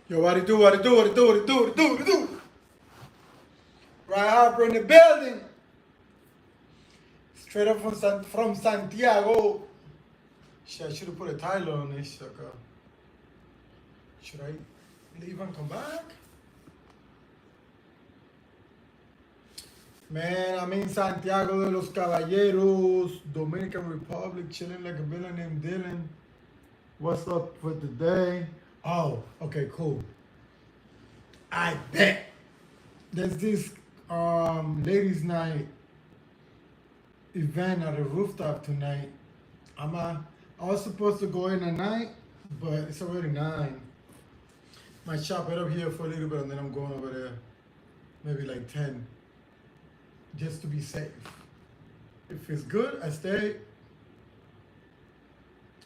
Yo, what it do, what it do, what it do, what it do, what it do, what it do? Right, Harper in the building. Straight up from Santiago. Shit, I should have put a title on this sucker. Should I leave and come back? Man, I'm in Santiago de los Caballeros, Dominican Republic, chilling like a villain named Dylan. What's up for today? Oh, okay, cool. I bet there's this ladies' night event at a rooftop tonight. I was supposed to go in at night, but it's already 9. Might chop it up here for a little bit and then I'm going over there. Maybe like 10. Just to be safe. If it's good, I stay.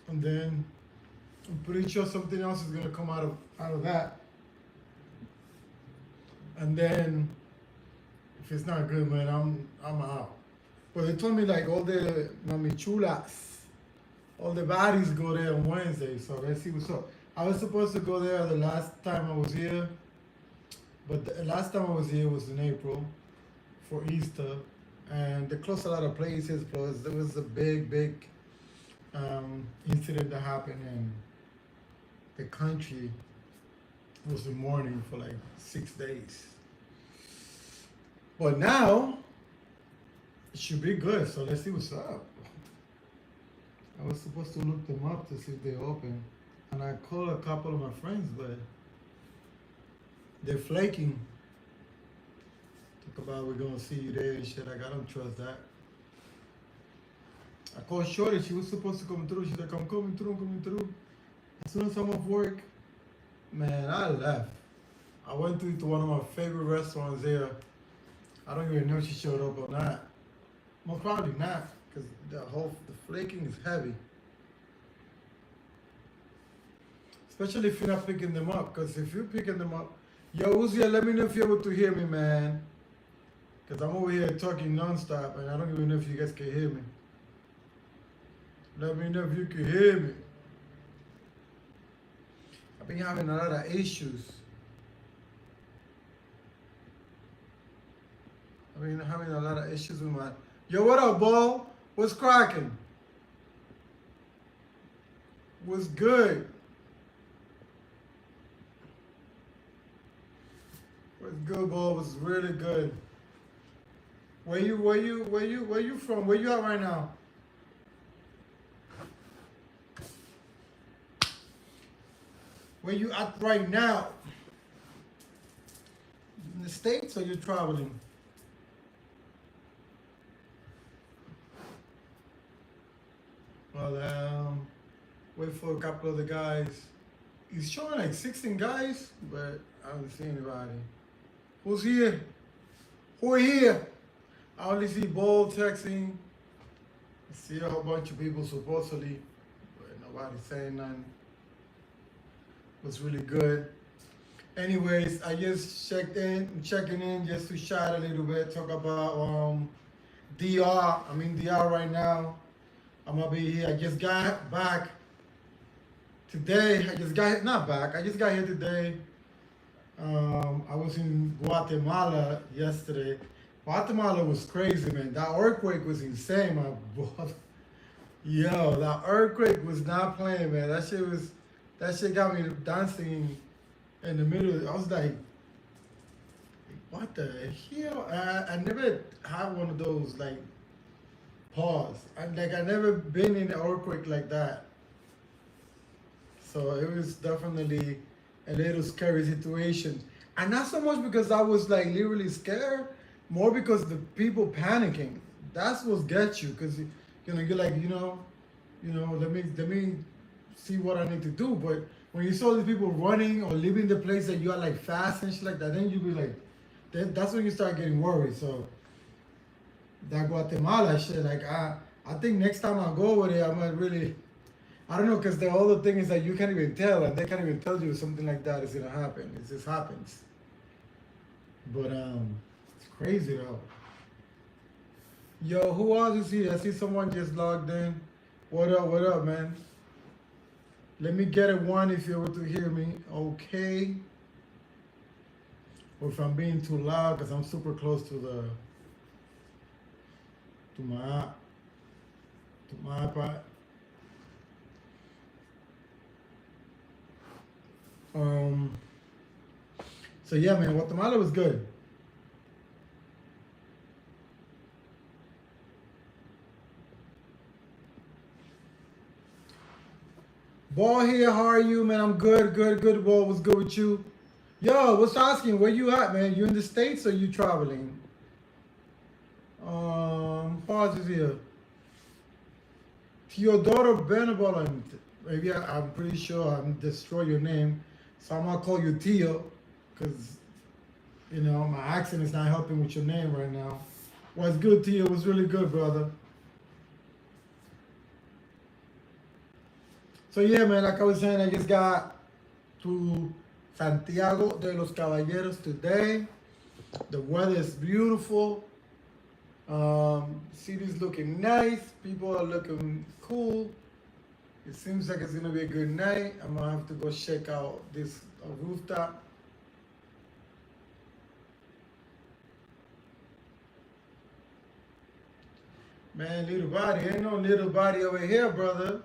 And then I'm pretty sure something else is gonna come out of that. And then if it's not good, man, I'm out. But they told me like all the mamichulas, all the bodies go there on Wednesday, so let's see what's up. I was supposed to go there the last time I was here, but the last time I was here was in April for Easter, and they closed a lot of places. Plus, there was a big incident that happened in the country. It was in mourning for like 6 days. But now it should be good. So let's see what's up. I was supposed to look them up to see if they're open, and I called a couple of my friends, but they're flaking. Talk about we're gonna see you there and shit. Like, I don't trust that. I called Shorty. She was supposed to come through. She's like, I'm coming through. I'm coming through. As soon as I'm off work, man, I left. I went to one of my favorite restaurants there. I don't even know if she showed up or not. Most probably not, because the flaking is heavy. Especially if you're not picking them up, because if you're picking them up, yo, Uzi, let me know if you're able to hear me, man. Because I'm over here talking nonstop, and I don't even know if you guys can hear me. Let me know if you can hear me. I've been having a lot of issues. I've been having a lot of issues with my... Yo, what up, ball? What's cracking? What's good? What's good, ball? What's really good? Where you from? Where you at right now? Where you at right now? In the States or you traveling? Well, wait for a couple of the guys. He's showing like 16 guys, but I don't see anybody. Who's here? Who are here? I only see Ball texting. I see a whole bunch of people supposedly, but nobody's saying nothing. Was really good. Anyways, I just checking in just to chat a little bit, talk about DR. I'm in DR right now. I'm gonna be here. I just got back today. I just got here today. I was in Guatemala yesterday. Guatemala was crazy, man. That earthquake was insane, my boy. Yo, that earthquake was not playing, man. That shit got me dancing in the middle. I was like, what the hell? I never had one of those, like, pause. I never been in an earthquake like that. So it was definitely a little scary situation. And not so much because I was like literally scared, more because the people panicking. That's what gets you, because you're like, let me see what I need to do. But when you saw these people running or leaving the place that you are like fast and shit like that, then you be like, that's when you start getting worried. So that Guatemala shit, like I think next time I go over there, I might really, I don't know, because the other thing is that you can't even tell, and they can't even tell you something like that is gonna happen. It just happens. But it's crazy though. Yo, who else is here? I see someone just logged in. What up, man? Let me get a one if you're able to hear me. Okay. Or if I'm being too loud because I'm super close to the to my to my iPad. Um. So yeah, man, Guatemala was good. Ball here, how are you, man? I'm good, good, good. Ball was good with you. Yo, what's asking? Where you at, man? You in the States or you traveling? Pause is here. Theodoro Benevolent. Maybe I'm pretty sure I'm destroy your name. So I'm gonna call you Tio, because my accent is not helping with your name right now. What's good, Tio? It was really good, brother. So yeah, man, like I was saying, I just got to Santiago de los Caballeros today. The weather is beautiful. City's looking nice. People are looking cool. It seems like it's gonna be a good night. I'm gonna have to go check out this rooftop. Man, little body, ain't no little body over here, brother.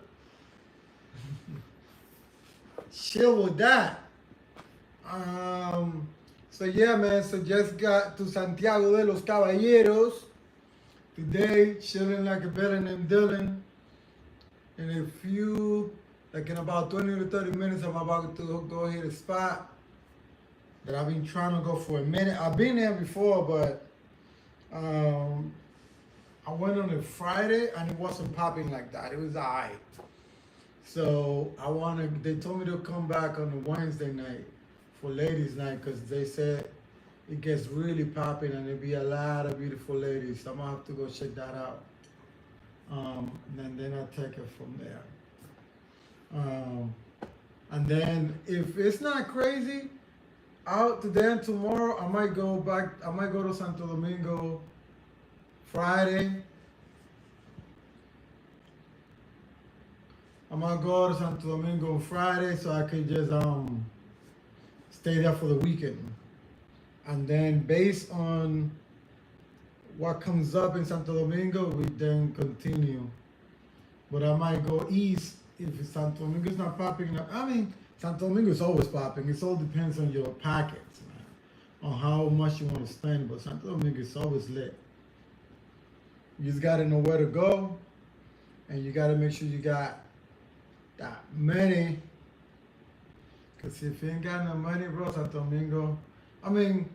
Chill with that. Um, so yeah, man. So just got to Santiago de los Caballeros today, chilling like a better named Dylan. In a few, like in about 20 to 30 minutes, I'm about to go hit a spot that I've been trying to go for a minute. I've been there before, but I went on a Friday and it wasn't popping like that. It was alright. So they told me to come back on a Wednesday night for ladies' night because they said it gets really popping and there'll be a lot of beautiful ladies. So I'm gonna have to go check that out. And then I'll take it from there. And then if it's not crazy, out today and tomorrow, I might go back. I might go to Santo Domingo Friday. I'm gonna go to Santo Domingo Friday so I can just stay there for the weekend. And then based on what comes up in Santo Domingo, we then continue. But I might go east if Santo Domingo is not popping up. I mean, Santo Domingo is always popping. It all depends on your pockets, man, on how much you want to spend. But Santo Domingo is always lit. You just gotta know where to go, and you gotta make sure you got that money. Cause if you ain't got no money, bro, Santo Domingo. I mean,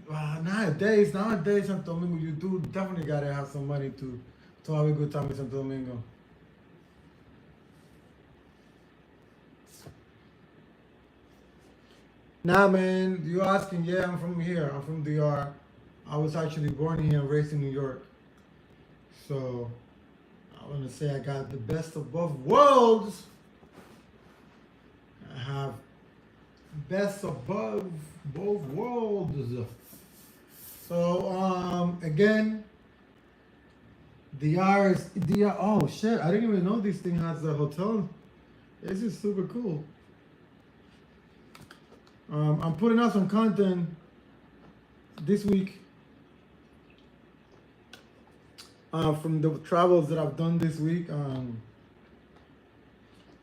nowadays, Santo Domingo, you do definitely gotta have some money to have a good time in Santo Domingo. Nah, man, you asking? Yeah, I'm from here. I'm from DR. I was actually born here and raised in New York. So I want to say I got the best of both worlds. I have best of both worlds. So again, DR is DR. Oh shit! I didn't even know this thing has a hotel. This is super cool. I'm putting out some content this week from the travels that I've done this week.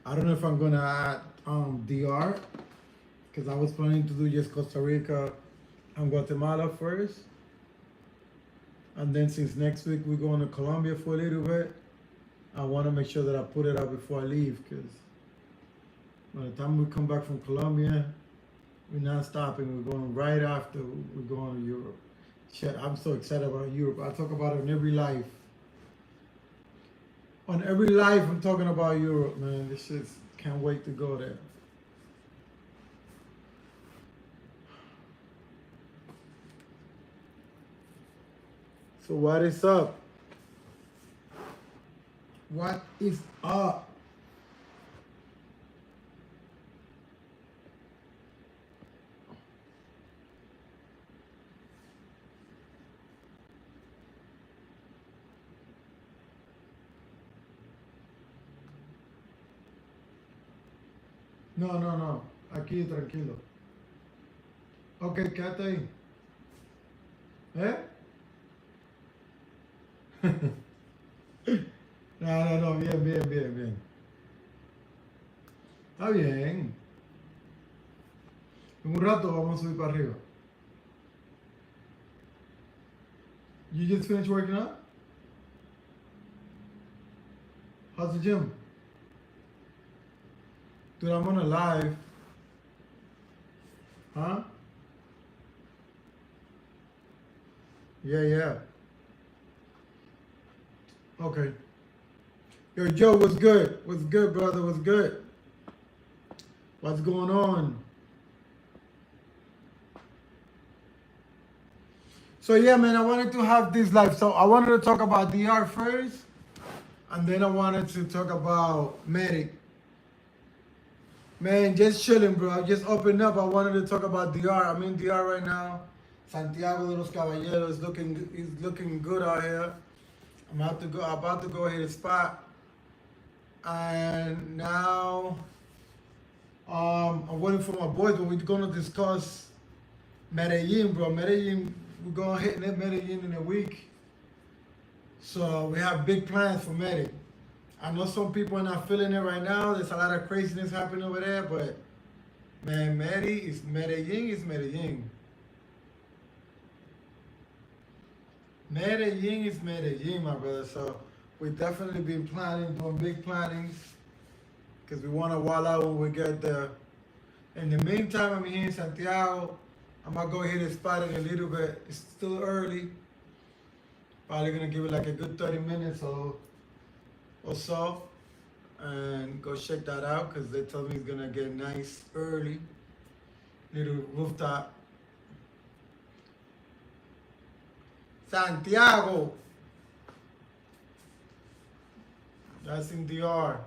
I don't know if I'm gonna add DR because I was planning to do just Costa Rica and Guatemala first, and then since next week we're going to Colombia for a little bit, I want to make sure that I put it out before I leave because by the time we come back from Colombia, we're not stopping. We're going right after we're going to Europe. Shit, I'm so excited about Europe. I talk about it in every life. On every life, I'm talking about Europe, man. This shit, can't wait to go there. So what is up? What is up? No, no, no. Aquí, tranquilo. Ok, quédate ahí. ¿Eh? No, no, no, bien, bien, bien, bien. Está bien. En un rato vamos a subir para arriba. You just finished working out? How's the gym? Dude, I'm on a live. Huh? Yeah, yeah. Okay. Yo, Joe, what's good? What's good, brother? What's good? What's going on? So yeah, man, I wanted to have this live. So I wanted to talk about DR first, and then I wanted to talk about Medic. Man, just chilling, bro. Just opened up. I wanted to talk about DR. I'm in DR right now. Santiago de los Caballeros he's looking good out here. About to go hit a spot. And now I'm waiting for my boys, but we're gonna discuss Medellin, bro. Medellin, we're gonna hit Medellin in a week. So we have big plans for Medellin. I know some people are not feeling it right now. There's a lot of craziness happening over there, but man, Medellin is Medellin. Medellin is Medellin, my brother. So we definitely been planning, doing big plannings, because we want to wall out when we get there. In the meantime, I'm here in Santiago. I'm gonna go hit a spot in a little bit. It's still early. Probably gonna give it like a good 30 minutes or so, and go check that out because they told me it's gonna get nice early. Little rooftop. Santiago. That's in DR.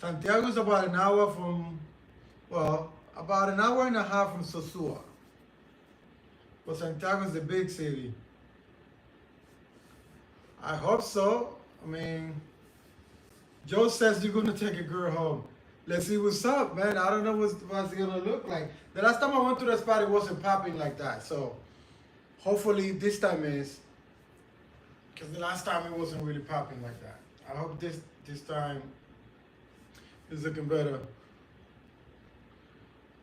Santiago is about an hour from, well, about an hour and a half from Sosua. But Santiago is a big city. I hope so. I mean, Joe says you're gonna take a girl home. Let's see what's up, man. I don't know what's it gonna look like. The last time I went to that spot, it wasn't popping like that. So hopefully this time is, because the last time it wasn't really popping like that. I hope this time is looking better.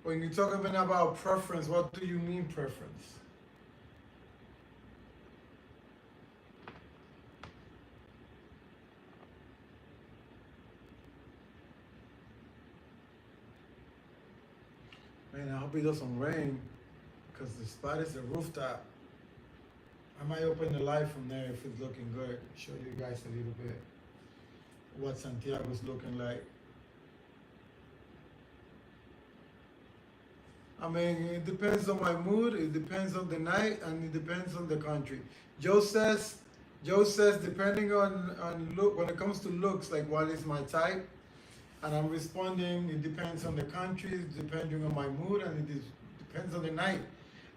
When you're talking about preference, what do you mean preference? Man, I hope it doesn't rain because the spot is a rooftop. I might open the light from there if it's looking good. Show you guys a little bit what Santiago's looking like. I mean, it depends on my mood, it depends on the night, and it depends on the country. Joe says depending on look, when it comes to looks, like what is my type, and I'm responding, it depends on the country, depending on my mood, and it depends on the night,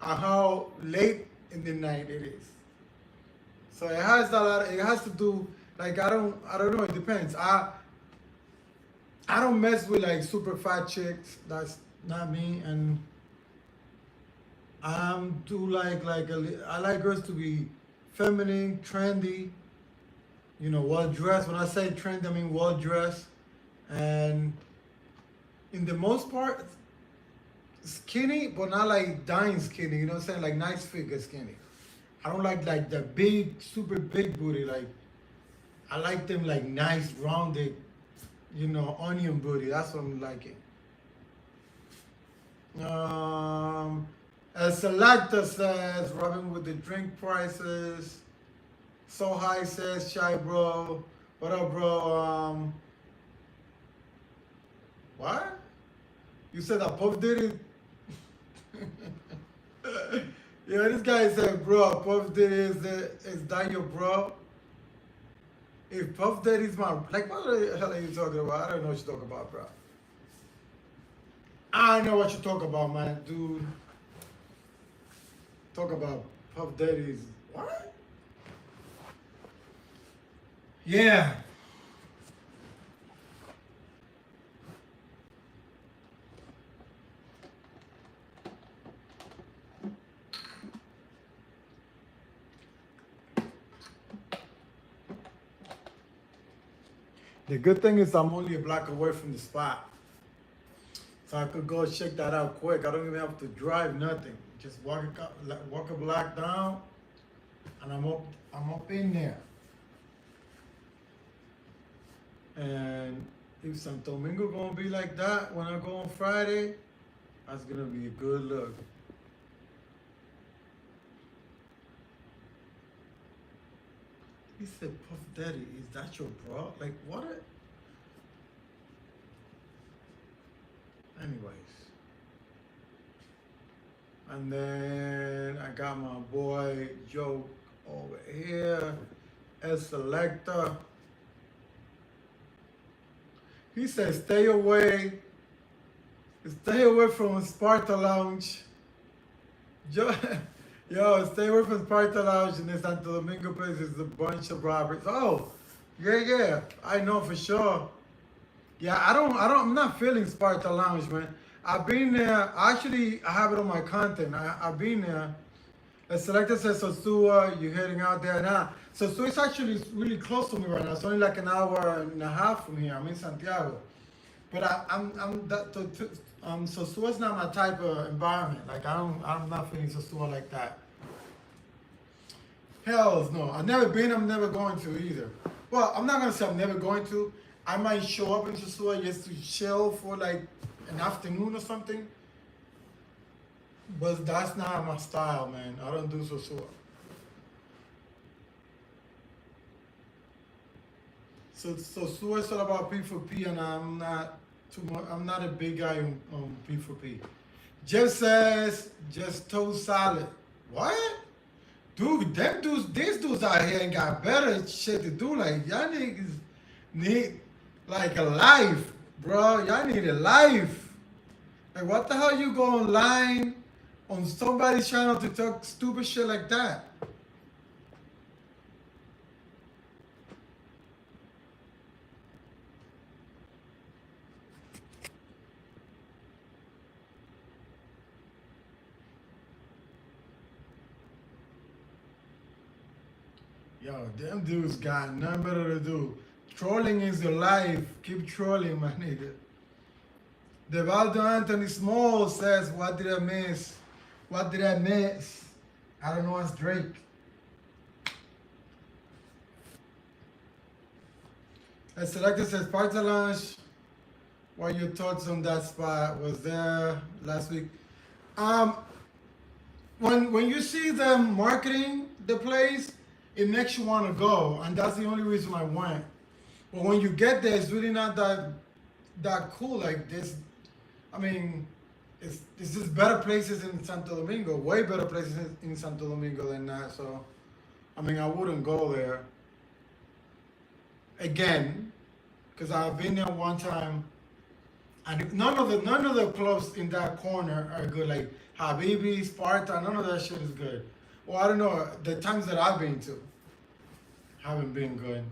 and how late in the night it is. So it has a lot. It has to do, like, I don't know. It depends. I don't mess with like super fat chicks. That's not me. And I'm too I like girls to be feminine, trendy. You know, well dressed. When I say trendy, I mean well dressed, and in the most part, skinny, but not like dying skinny. You know what I'm saying? Like nice figure skinny. I don't like the big, super big booty. Like I like them like nice, rounded, you know, onion booty. That's what I'm liking. As Selecta says, rubbing with the drink prices. So high says, Shy bro. What up, bro? What? You said that Puff Diddy? Yeah, this guy said, bro, Puff Diddy is that your bro? If Puff Daddy's my, like, what the hell are you talking about? I don't know what you're talking about, bro. I know what you're talking about, man, dude. Talk about Puff Daddy's, what? Yeah. The good thing is I'm only a block away from the spot. So I could go check that out quick. I don't even have to drive nothing. Just walk a block down and I'm up in there. And if Santo Domingo gonna be like that when I go on Friday, that's gonna be a good look. He said, Puff Daddy, is that your bro? Like what? Anyways. And then I got my boy Joe over here, El Selector. He said, stay away from Sparta Lounge. Yo, stay away from Sparta Lounge in the Santo Domingo place. It's a bunch of robbers. Oh, yeah, I know for sure. Yeah, I'm not feeling Sparta Lounge, man. I've been there. Actually, I have it on my content. I've been there. The selector says Sosua, you're heading out there now. Sosua is actually really close to me right now. It's only like an hour and a half from here. I'm in Santiago. But Sosua's not my type of environment. Like I'm not feeling Sosua like that. Hells no. I've never been, I'm never going to either. Well, I'm not gonna say I'm never going to. I might show up in Sosua just to chill for like an afternoon or something. But that's not my style, man. I don't do Sosua. So Sosua is all about P4P, and I'm not too much. I'm not a big guy on P4P. Jeff says just toast salad. What? Dude, these dudes out here ain't got better shit to do. Like y'all niggas need like a life, bro. Y'all need a life. Like what the hell you go online on somebody's channel to talk stupid shit like that? Yo, them dudes got nothing better to do. Trolling is your life. Keep trolling, my nigga. Devaldo Anthony Small says, what did I miss? What did I miss? I don't know, it's Drake. A selector says, Parta Lunch, what are your thoughts on that spot? Was there last week? When you see them marketing the place, it makes you want to go, and that's the only reason I went. But when you get there, it's really not that cool. Like this, I mean, it's just better places in Santo Domingo, way better places in Santo Domingo than that. So, I mean, I wouldn't go there again, because I've been there one time, and none of the clubs in that corner are good. Like Habibi, Sparta, none of that shit is good. Well, I don't know. The times that I've been to haven't been good.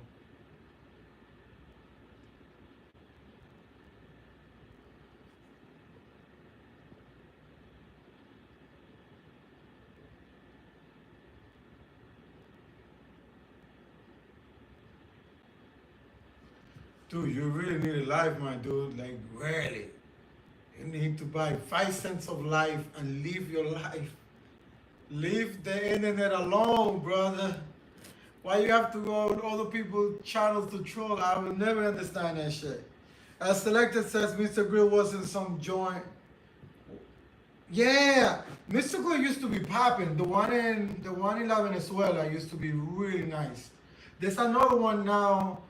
Dude, you really need a life, my dude. Like, really. You need to buy 5 cents of life and live your life. Leave the internet alone, brother. Why you have to go on other people's channels to troll? I will never understand that shit. As Selected says, Mr. Grill was in some joint. Yeah, Mr. Grill used to be popping. The one in La Venezuela used to be really nice. There's another one now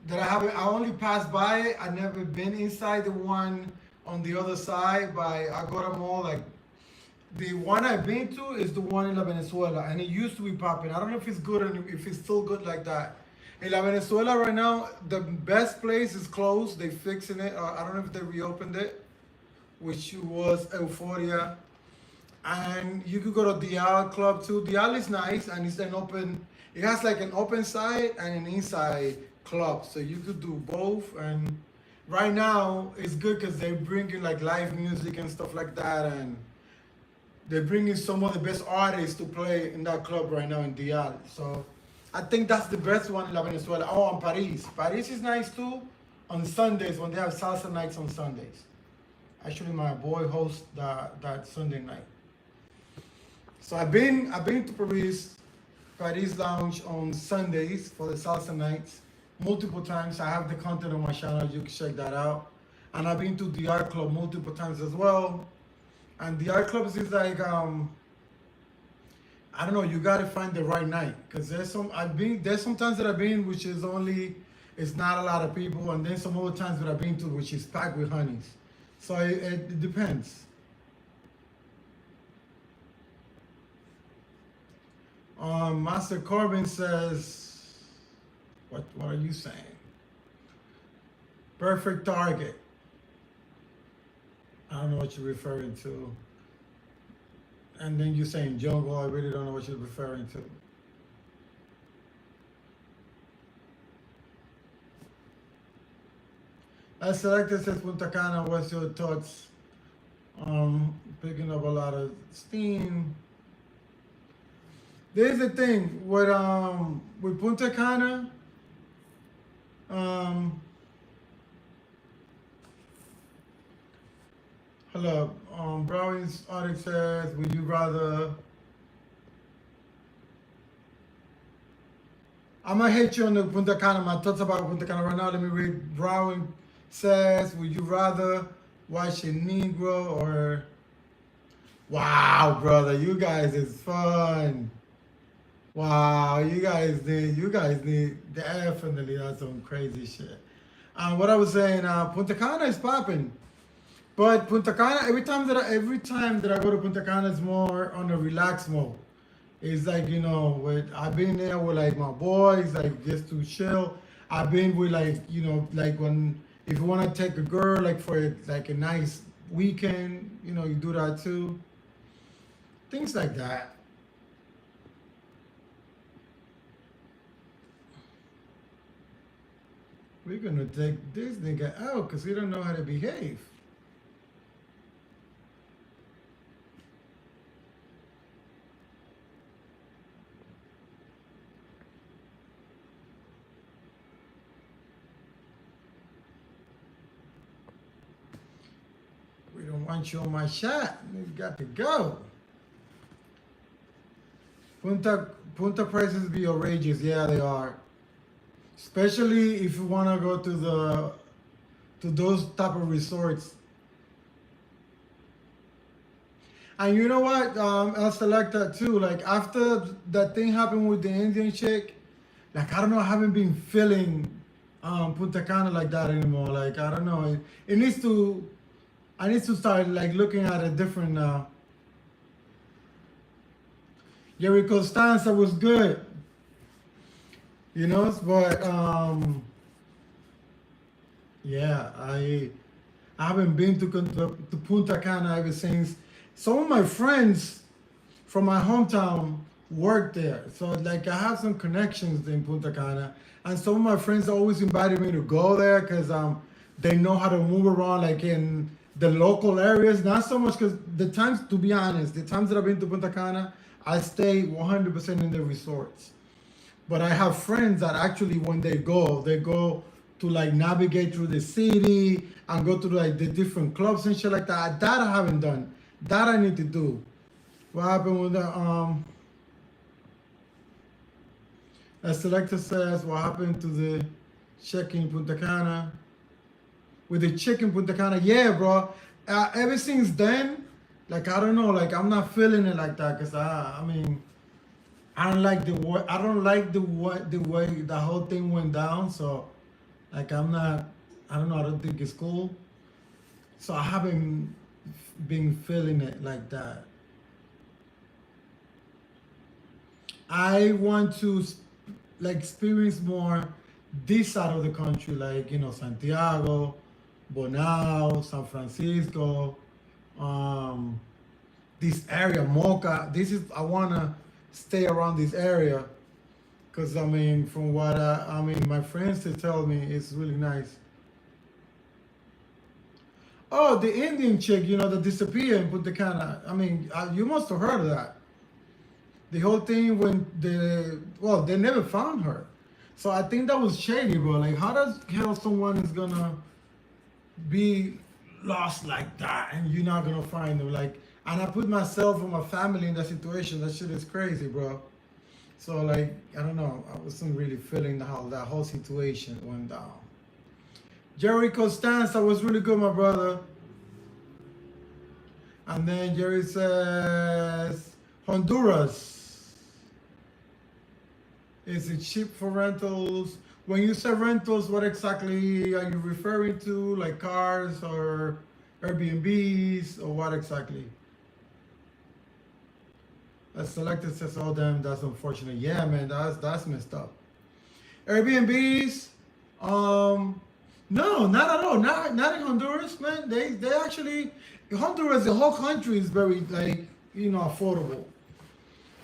that I only passed by it. I've never been inside the one on the other side by Agora Mall. Like, the one I've been to is the one in La Venezuela, and it used to be popping. I don't know if it's good or if it's still good like that. In La Venezuela right now, the best place is closed. They fixing it. I don't know if they reopened it, which was Euphoria. And you could go to Dial Club too. Dial is nice, and it's an open. It has like an open side and an inside club, so you could do both. And right now it's good because they're bringing like live music and stuff like that, and they're bringing some of the best artists to play in that club right now in Dial. So I think that's the best one in La Venezuela. Oh, and Paris. Paris is nice too. On Sundays when they have salsa nights on Sundays. Actually, my boy hosts that Sunday night. So I've been to Paris Lounge on Sundays for the salsa nights multiple times. I have the content on my channel. You can check that out. And I've been to the art club multiple times as well. And the art clubs is like I don't know. You gotta find the right night because there's some times that I've been which is only it's not a lot of people, and then some other times that I've been to which is packed with honeys. So it depends. Master Corbin says, what are you saying? Perfect target. I don't know what you're referring to. And then you're saying jungle. I really don't know what you're referring to. As selector says Punta Cana, what's your thoughts? Picking up a lot of steam. There's the thing with Punta Cana. Hello. Brownie's audit says, would you rather? I'm gonna hit you on the Punta Cana. My thoughts about Punta Cana right now. Let me read. Brown says, would you rather watch a Negro or? Wow, brother, you guys is fun. Wow, you guys need definitely that's some crazy shit. What I was saying, Punta Cana is popping. But Punta Cana, every time that I go to Punta Cana, is more on a relaxed mode. It's like I've been there with like my boys, like just to chill. I've been with like when if you want to take a girl like for like a nice weekend, you do that too. Things like that. We're gonna take this nigga out because he don't know how to behave. We don't want you on my shot. You got to go. Punta prices be outrageous. Yeah, they are. Especially if you want to go to those type of resorts. And you know what? I select that too. Like after that thing happened with the Indian chick, like I don't know, I haven't been feeling Punta Cana like that anymore. Like I don't know. It needs to. I need to start like looking at it different now. Jericho Stanza was good. But yeah, I haven't been to Punta Cana ever since. Some of my friends from my hometown work there, so like I have some connections in Punta Cana, and some of my friends always invited me to go there because they know how to move around like in the local areas. Not so much because to be honest, the times that I've been to Punta Cana, I stay 100% in the resorts. But I have friends that actually, when they go to like navigate through the city and go to like the different clubs and shit like that. That I haven't done. That I need to do. What happened with the selector says, what happened to the chick in Punta Cana? With the chick in Punta Cana, yeah, bro. Ever since then, like I don't know, like I'm not feeling it like that, cause I mean. I don't like the way the whole thing went down. So, like, I don't know. I don't think it's cool. So I haven't been feeling it like that. I want to like experience more this side of the country, like Santiago, Bonao, San Francisco, this area, Mocha. I wanna stay around this area because I mean, from what my friends tell me, it's really nice. Oh, the Indian chick, that disappeared in Punta Cana. I mean, you must have heard of that. the whole thing when they never found her. So I think that was shady, bro. Like, how does hell someone is gonna be lost like that and you're not gonna find them? Like, and I put myself and my family in that situation. That shit is crazy, bro. So like, I don't know. I wasn't really feeling how that whole situation went down. Jerry Costanza was really good, my brother. And then Jerry says Honduras. Is it cheap for rentals? When you say rentals, what exactly are you referring to? Like cars or Airbnbs or what exactly? A selected says, oh damn, that's unfortunate. Yeah, man, that's messed up. Airbnbs, no, not at all. Not in Honduras, man. They actually Honduras, the whole country is very like affordable.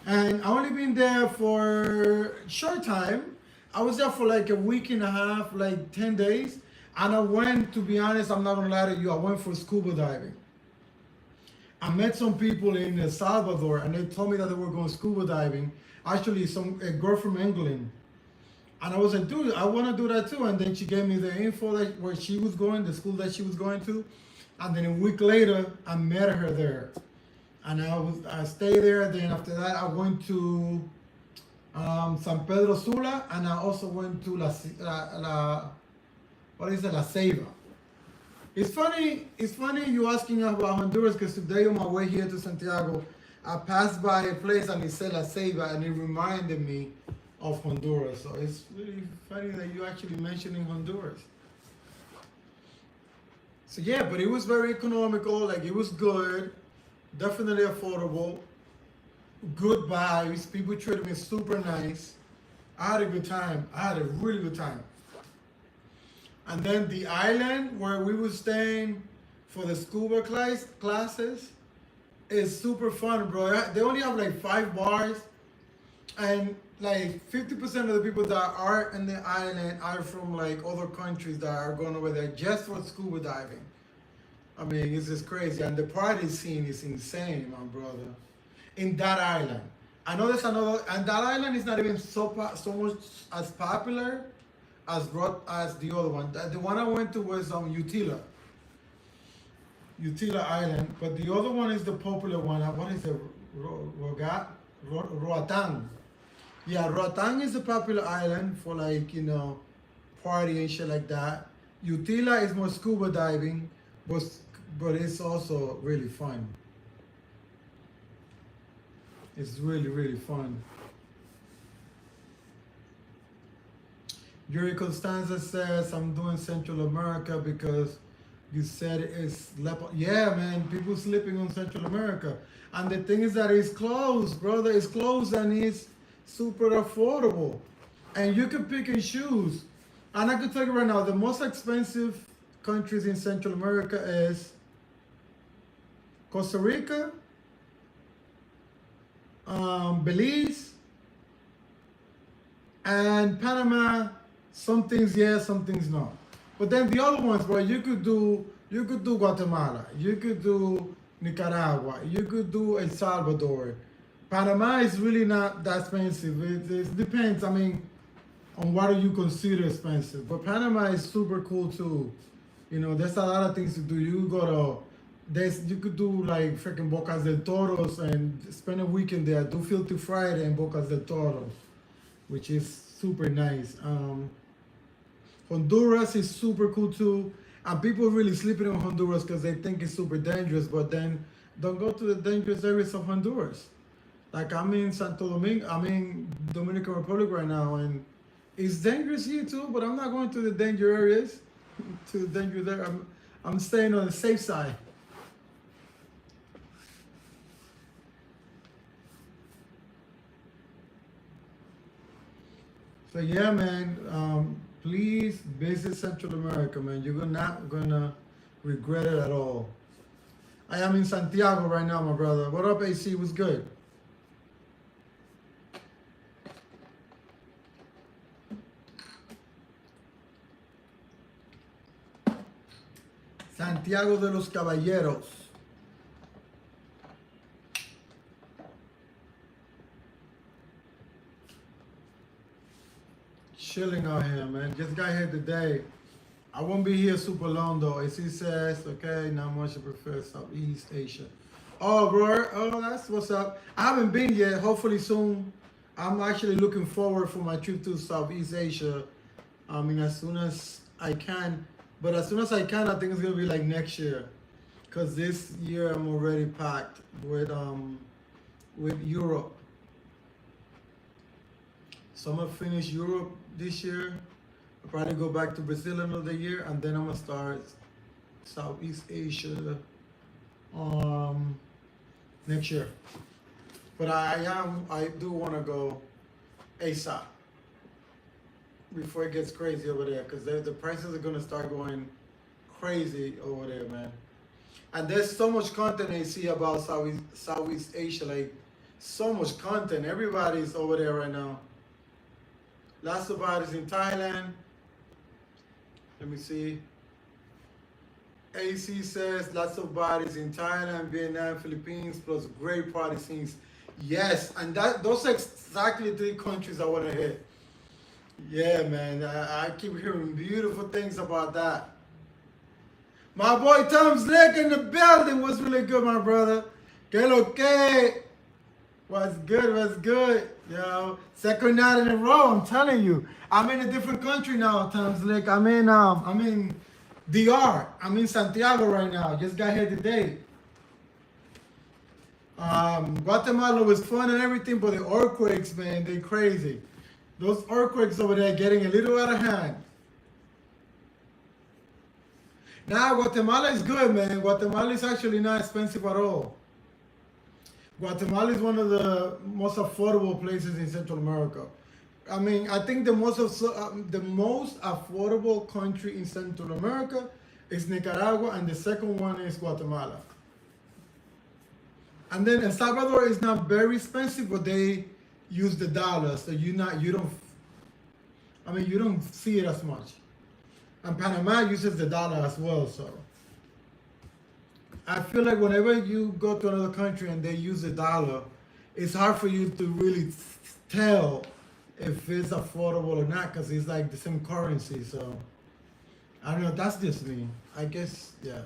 And I only been there for a short time. I was there for like a week and a half, like 10 days. And I went, to be honest, I'm not gonna lie to you, I went for scuba diving. I met some people in El Salvador and they told me that they were going scuba diving. Actually, a girl from England. And I was like, dude, I want to do that too. And then she gave me the info where she was going, the school that she was going to. And then a week later, I met her there. And I stayed there. Then after that, I went to San Pedro Sula, and I also went to La Ceiba. It's funny you asking about Honduras because today on my way here to Santiago, I passed by a place and it said La Ceiba, and it reminded me of Honduras. So it's really funny that you actually mentioning Honduras. So yeah, but it was very economical. Like, it was good, definitely affordable, good vibes. People treated me super nice. I had a good time. I had a really good time. And then the island where we were staying for the scuba classes is super fun, bro. They only have like 5 bars, and like 50% of the people that are in the island are from like other countries that are going over there just for scuba diving. I mean, it's just crazy. And the party scene is insane, my brother. In that island. I know there's another, and that island is not even so much as popular as the other one. The one I went to was Utila Island, but the other one is the popular one. What is it? Roatán. Yeah, Roatán is a popular island for like, party and shit like that. Utila is more scuba diving, but it's also really fun. It's really, really fun. Yuri Constanza says, I'm doing Central America because you said it's yeah, man, people sleeping on Central America. And the thing is that it's closed, brother. It's closed and it's super affordable. And you can pick and choose. And I can tell you right now, the most expensive countries in Central America is Costa Rica, Belize, and Panama. Some things yes, some things no. But then the other ones, bro, you could do Guatemala, you could do Nicaragua, you could do El Salvador. Panama is really not that expensive. It depends, I mean, on what you consider expensive. But Panama is super cool too. There's a lot of things to do. You could do like freaking Bocas del Toros and spend a weekend there. Do Filthy Friday in Bocas del Toros, which is super nice. Honduras is super cool too. And people really sleeping on Honduras because they think it's super dangerous, but then don't go to the dangerous areas of Honduras. Like, I'm in Santo Domingo, I'm in Dominican Republic right now, and it's dangerous here too, but I'm not going to the danger areas, to the danger there. I'm staying on the safe side. So yeah, man, please visit Central America, man. You're not gonna regret it at all. I am in Santiago right now, my brother. What up, AC? What's good? Santiago de los Caballeros. chilling out here, man. Just got here today. I won't be here super long though. As he says, okay, not much I prefer Southeast Asia. Oh, bro. Oh, that's what's up. I haven't been yet. Hopefully soon. I'm actually looking forward for my trip to Southeast Asia. I mean, as soon as I can. But as soon as I can, I think it's gonna be like next year. Cause this year I'm already packed with Europe. So I'm gonna finish Europe this year. I'll probably go back to Brazil another year, and then I'm gonna start Southeast Asia next year. But I do wanna go ASAP before it gets crazy over there, because the prices are gonna start going crazy over there, man. And there's so much content I see about Southeast Asia, like so much content. Everybody's over there right now. Lots of bodies in Thailand. Let me see. AC says lots of bodies in Thailand, Vietnam, Philippines, plus great party scenes. Yes, and those are exactly 3 countries I want to hit. Yeah, man, I keep hearing beautiful things about that. My boy Tom Slick in the building. Was really good, my brother. Que lo que? What's good? What's good? Yo, second night in a row. I'm telling you, I'm in a different country now, Tom Slick. I'm in DR. I'm in Santiago right now. Just got here today. Guatemala was fun and everything, but the earthquakes, man, they crazy. Those earthquakes over there getting a little out of hand. Nah, Guatemala is good, man. Guatemala is actually not expensive at all. Guatemala is one of the most affordable places in Central America. I mean, I think the most affordable country in Central America is Nicaragua, and the second one is Guatemala. And then El Salvador is not very expensive, but they use the dollar, so you don't see it as much. And Panama uses the dollar as well, so I feel like whenever you go to another country and they use the dollar, it's hard for you to really tell if it's affordable or not, because it's like the same currency. So I don't know. That's just me. I guess, yeah.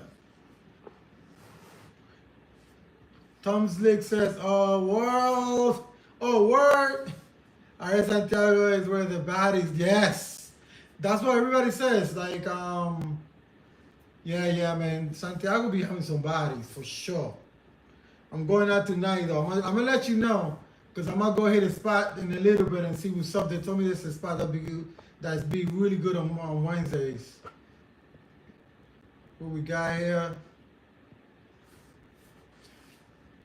Tom Slick says, "Oh, world, oh, word. Ariel Santiago is where the bodies." Yes, that's what everybody says. Like, yeah, man. Santiago be having some bodies for sure. I'm going out tonight though. I'm gonna let you know, because I'm gonna go hit a spot in a little bit and see what's up. They told me this is a spot that's be really good on Wednesdays. What we got here?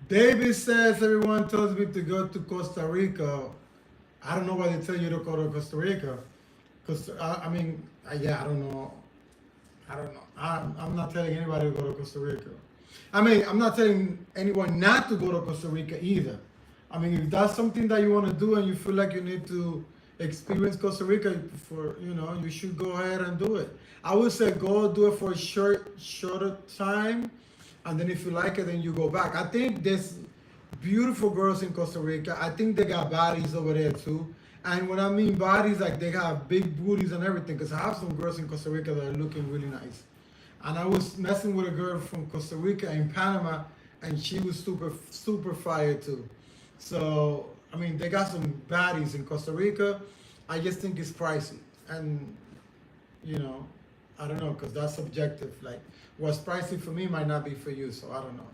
David says everyone tells me to go to Costa Rica. I don't know why they tell you to go to Costa Rica. Because I don't know. I'm not telling anybody to go to Costa Rica. I mean, I'm not telling anyone not to go to Costa Rica either. I mean, if that's something that you want to do and you feel like you need to experience Costa Rica you should go ahead and do it. I would say go do it for a shorter time, and then if you like it, then you go back. I think there's beautiful girls in Costa Rica. I think they got bodies over there too. And when I mean bodies, like they have big booties and everything, because I have some girls in Costa Rica that are looking really nice. And I was messing with a girl from Costa Rica in Panama, and she was super, super fire too. So, I mean, they got some bodies in Costa Rica. I just think it's pricey. And, I don't know, because that's subjective. Like, what's pricey for me might not be for you, so I don't know.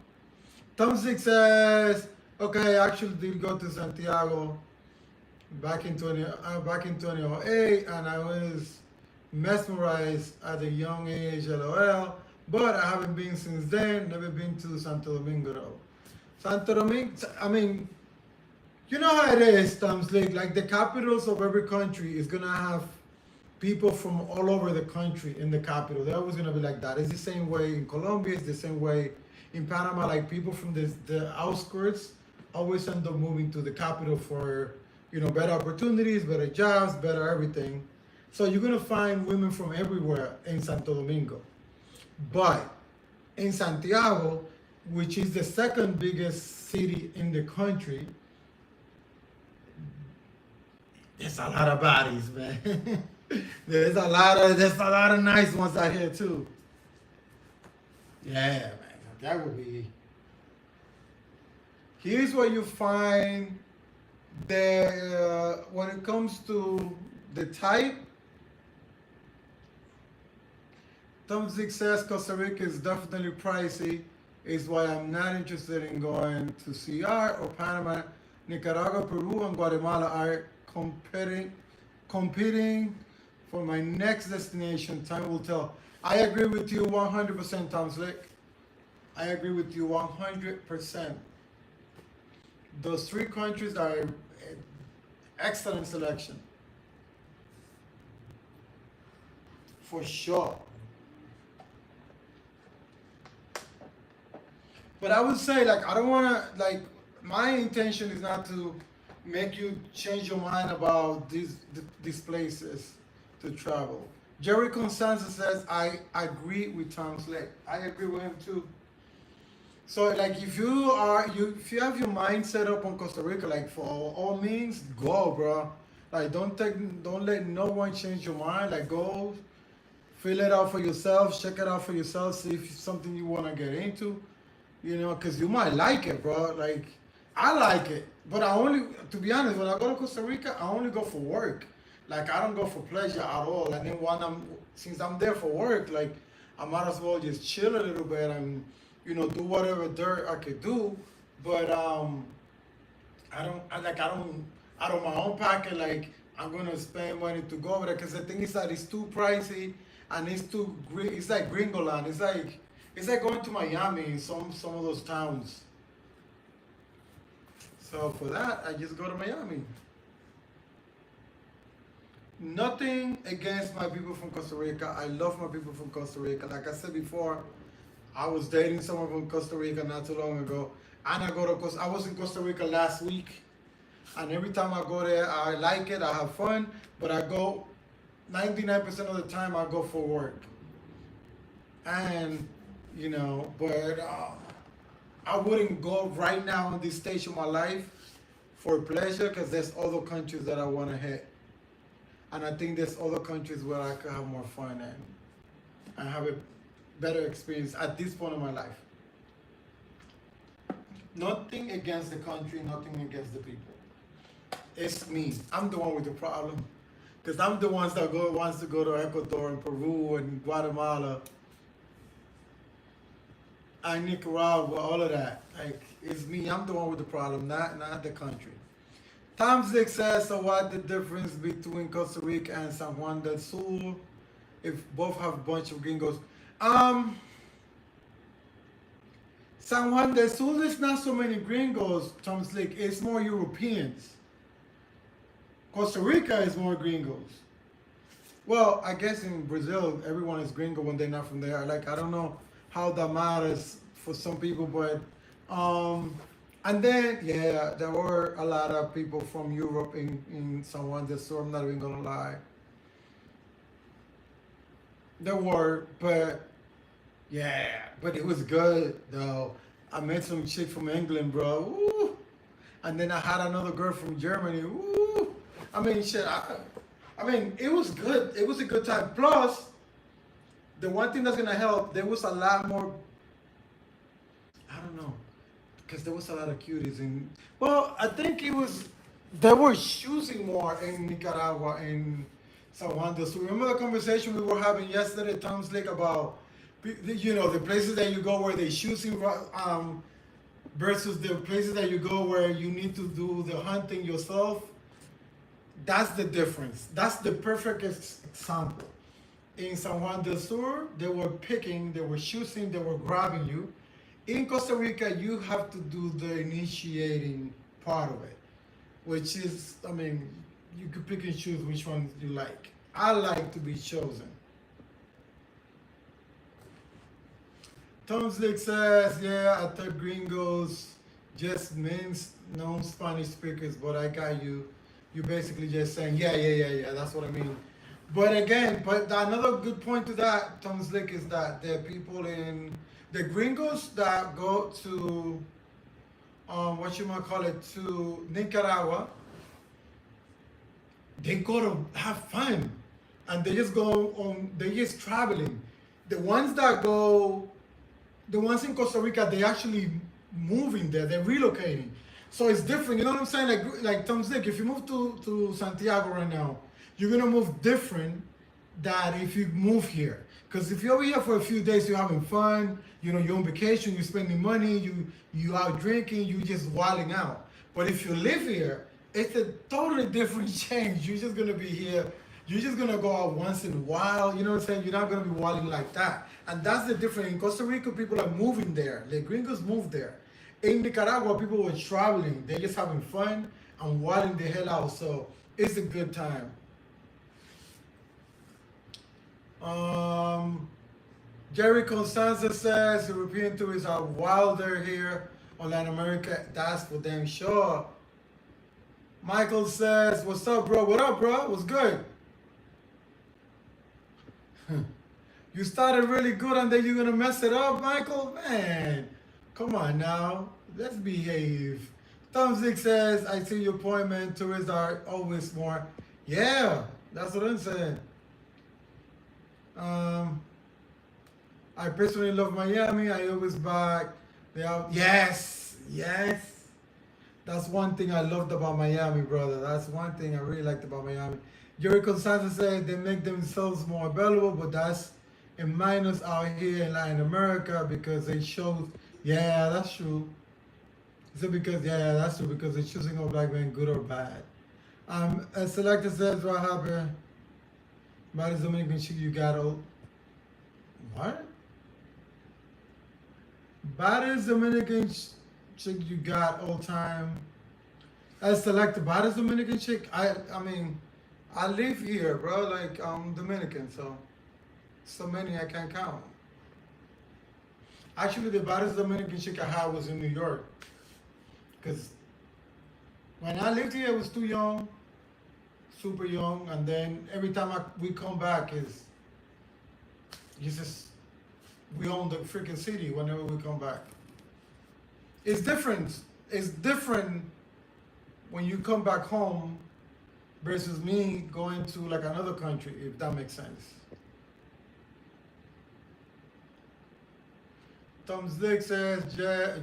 Tom Six says, okay, I actually did go to Santiago back in 2008, and I was mesmerized at a young age, LOL, but I haven't been since then. Never been to Santo Domingo though. Santo Domingo, I mean, you know how it is, Tom Slick, like the capitals of every country is gonna have people from all over the country in the capital. They're always gonna be like that. It's the same way in Colombia, it's the same way in Panama. Like people from the outskirts always end up moving to the capital for better opportunities, better jobs, better everything. So you're gonna find women from everywhere in Santo Domingo. But in Santiago, which is the second biggest city in the country, There's a lot of bodies, man. There's a lot of nice ones out here too. Yeah, man. That would be. Here's where you find the when it comes to the type. Tom Zig says Costa Rica is definitely pricey. Is why I'm not interested in going to CR or Panama. Nicaragua, Peru, and Guatemala are competing for my next destination. Time will tell. I agree with you 100%, Tom Slick. I agree with you 100%. Those three countries are an excellent selection. For sure. But I would say, like, I don't want to, like, my intention is not to make you change your mind about these places to travel. Jerry Constanza says, I agree with Tom Slick. I agree with him too. So, like, if you have your mind set up on Costa Rica, like, for all means, go, bro. Like, don't let no one change your mind. Like, go, fill it out for yourself, check it out for yourself, see if it's something you want to get into. You know, because you might like it, bro. Like, I like it. But to be honest, when I go to Costa Rica, I only go for work. Like, I don't go for pleasure at all. And then since I'm there for work, like, I might as well just chill a little bit and, do whatever dirt I could do. But, out of my own pocket, like, I'm going to spend money to go over there. Because the thing is that it's too pricey and it's like Gringo Land. It's like going to Miami in some of those towns. So for that, I just go to Miami. Nothing against my people from Costa Rica. I love my people from Costa Rica. Like I said before, I was dating someone from Costa Rica not too long ago. And I was in Costa Rica last week. And every time I go there, I like it, I have fun. But I go, 99% of the time, I go for work. And but I wouldn't go right now in this stage of my life for pleasure because there's other countries that I want to hit. And I think there's other countries where I could have more fun and have a better experience at this point in my life. Nothing against the country, nothing against the people. It's me. I'm the one with the problem. Because I'm the ones that wants to go to Ecuador and Peru and Guatemala. And Nicaragua, all of that. Like, it's me. I'm the one with the problem, not the country. Tom Zick says, so what the difference between Costa Rica and San Juan del Sur if both have a bunch of gringos? San Juan del Sur is not so many gringos, Tom Slick. It's more Europeans. Costa Rica is more gringos. Well, I guess in Brazil, everyone is gringo when they're not from there. Like, I don't know how that matters for some people, but and then there were a lot of people from Europe in San Juan del Sur. I'm not even gonna lie. There were, but it was good though. I met some chick from England, bro. Woo. And then I had another girl from Germany. Woo. I mean, shit. I mean, it was good. It was a good time. Plus, the one thing that's gonna help, there was a lot more. I don't know, because there was a lot of cuties in. Well, I think they were choosing more in Nicaragua and San Juan del Sur. Remember the conversation we were having yesterday, Tom Slick, about the places that you go where they choosing versus the places that you go where you need to do the hunting yourself. That's the difference. That's the perfect example. In San Juan del Sur, they were picking, they were choosing, they were grabbing you. In Costa Rica, you have to do the initiating part of it, which is, I mean, you could pick and choose which one you like. I like to be chosen. Tom Slick says, yeah, I thought gringos just means non-Spanish speakers, but I got you. You're basically just saying, yeah, that's what I mean. But again, another good point to that, Tom Slick, is that there are people in the gringos that go to, to Nicaragua, they go to have fun, and they just go on. They just traveling. The ones that go, the ones in Costa Rica, they actually moving there. They're relocating. So it's different. You know what I'm saying? Like Tom Zick, if you move to Santiago right now, you're gonna move different than if you move here. Because if you're over here for a few days, you're having fun. You know, you're on vacation. You're spending money. You out drinking. You just wilding out. But if you live here, it's a totally different change. You're just gonna be here. You're just gonna go out once in a while. You know what I'm saying? You're not gonna be wilding like that. And that's the difference. In Costa Rica, people are moving there. The gringos move there. In Nicaragua, people were traveling. They're just having fun and wilding the hell out. So it's a good time. Um, Jerry Constanza says European tourists are wilder here on Latin America. That's for damn sure. Michael says, "What's up, bro? What up, bro? What's good?" You started really good and then you're gonna mess it up, Michael? Man, come on now. Let's behave. Tom Zick says, "I see your point, man. Tourists are always more." Yeah, that's what I'm saying. I personally love Miami. I always back. Yes, yes. That's one thing I loved about Miami, brother. That's one thing I really liked about Miami. Jerry Constanza said they make themselves more available, but that's a minus out here in Latin America because they shows. Yeah, that's true. So because yeah, that's true because they're choosing a black man, good or bad. A selector says what happened. About the Dominican chick you got all. What? Baddest Dominican chick you got all time. As select the baddest Dominican chick. I mean, I live here, bro. Like I'm Dominican, so many I can't count. Actually, the baddest Dominican chick I had was in New York, cause when I lived here, I was too young, super young, and then every time we come back is just we own the freaking city whenever we come back. It's different. It's different when you come back home versus me going to like another country, if that makes sense. Tom Zick says,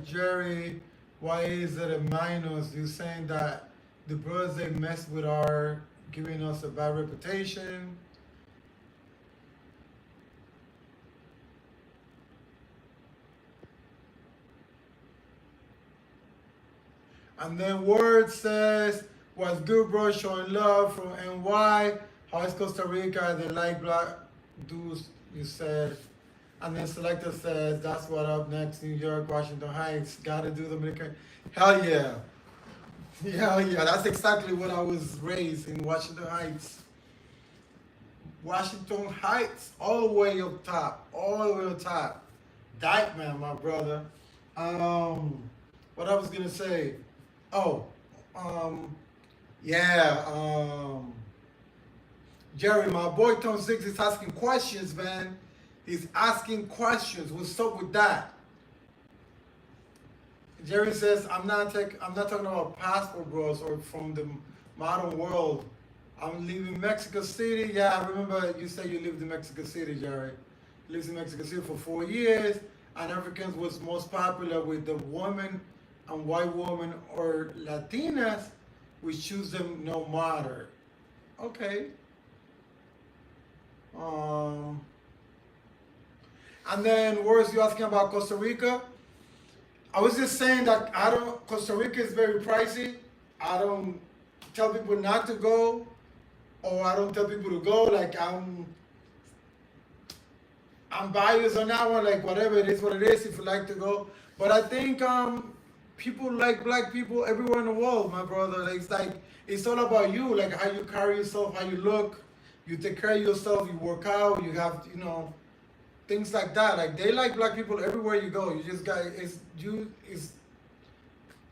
Jerry, why is it a minus? You saying that the brothers they mess with are giving us a bad reputation? And then Word says, what's good, bro? Showing love from NY. How is Costa Rica? They like black dudes, you said. And then Selector says, that's what up next. New York, Washington Heights. Gotta do Dominican. Hell yeah. Hell yeah. That's exactly what I was raised in Washington Heights. Washington Heights, all the way up top. All the way up top. Dyke man, my brother. What I was gonna say. Oh, yeah. Jerry, my boy Tom Six is asking questions, man. He's asking questions. What's up with that? Jerry says, I'm not talking about passport bros or from the modern world. I'm leaving Mexico City. Yeah, I remember you said you lived in Mexico City, Jerry. Lived in Mexico City for 4 years, and Africans was most popular with the woman and white woman or Latinas, we choose them no matter. Okay. And then words you asking about Costa Rica? I was just saying that Costa Rica is very pricey. I don't tell people not to go, or I don't tell people to go. Like I'm biased on that one. Like whatever it is, what it is. If you like to go, but I think people like black people everywhere in the world, my brother. Like it's all about you, like how you carry yourself, how you look, you take care of yourself, you work out, you have things like that. Like they like black people everywhere you go. You just got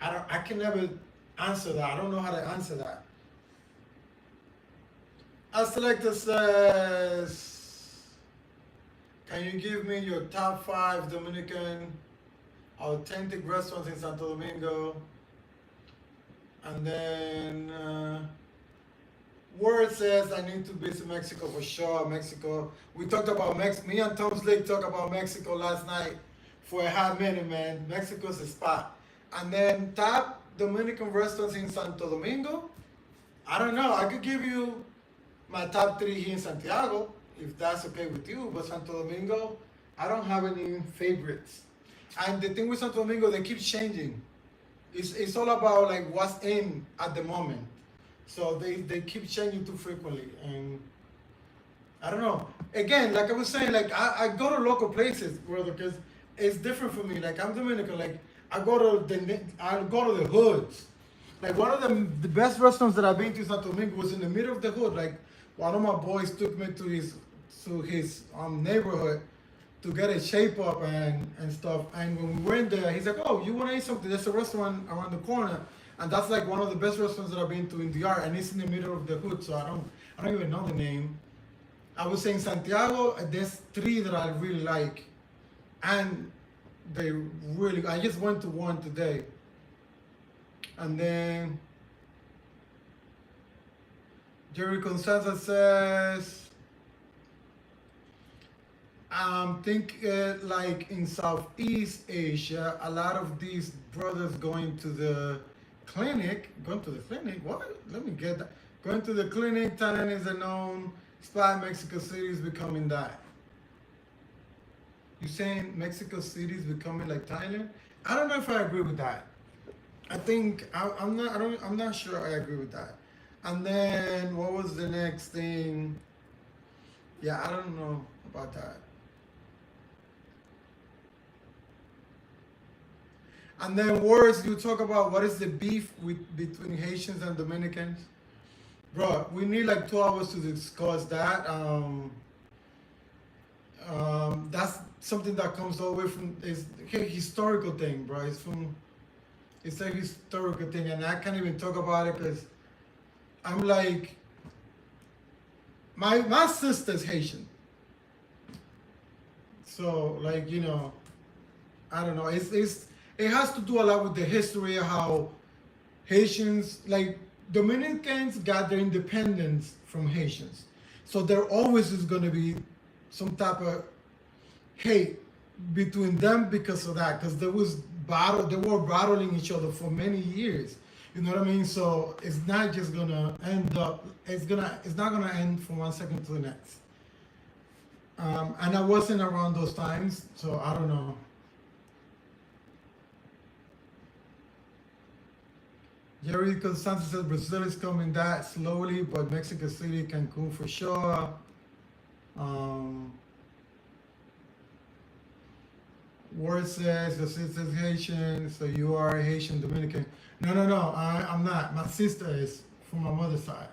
I can never answer that. I don't know how to answer that. A selector says, can you give me your top 5 Dominican authentic restaurants in Santo Domingo? And then Word says I need to visit Mexico for sure. Mexico. We talked about Mexico. Me and Tom Slick talked about Mexico last night for a hot minute, man. Mexico's a spot. And then top Dominican restaurants in Santo Domingo. I don't know. I could give you my top three here in Santiago, if that's okay with you. But Santo Domingo, I don't have any favorites. And the thing with Santo Domingo, they keep changing. It's all about like what's in at the moment. So they keep changing too frequently. And I don't know. Again, like I was saying, like I go to local places, brother, because it's different for me. Like I'm Dominican, like I go to the hoods. Like one of the best restaurants that I've been to in Santo Domingo was in the middle of the hood. Like one of my boys took me to his neighborhood to get a shape up and stuff. And when we went there, he's like, "Oh, you want to eat something? There's a restaurant around the corner." And that's like one of the best restaurants that I've been to in DR, and it's in the middle of the hood, so I don't even know the name. I was saying Santiago, there's three that I really like, and I just went to one today. And then Jerry Constanza says, think like in Southeast Asia, a lot of these brothers going to the clinic, what? Let me get that. Going to the clinic, Thailand is a known spot, Mexico City is becoming that. You saying Mexico City is becoming like Thailand? I don't know if I agree with that. I think I'm not sure I agree with that. And then what was the next thing? Yeah, I don't know about that. And then words, you talk about what is the beef between Haitians and Dominicans. Bro, we need like 2 hours to discuss that. That's something that comes all the way from, it's a historical thing, bro. It's a historical thing, and I can't even talk about it because I'm like, my sister's Haitian. So like, I don't know. It has to do a lot with the history of how Haitians, like Dominicans got their independence from Haitians. So there always is going to be some type of hate between them because of that, because they were battling each other for many years. You know what I mean? So it's not just gonna end up. It's not gonna end from one second to the next. And I wasn't around those times, so I don't know. Jerry Constanza says Brazil is coming that slowly, but Mexico City, Cancun for sure. Word says your sister's Haitian, so you are a Haitian Dominican. No, I'm not. My sister is from my mother's side.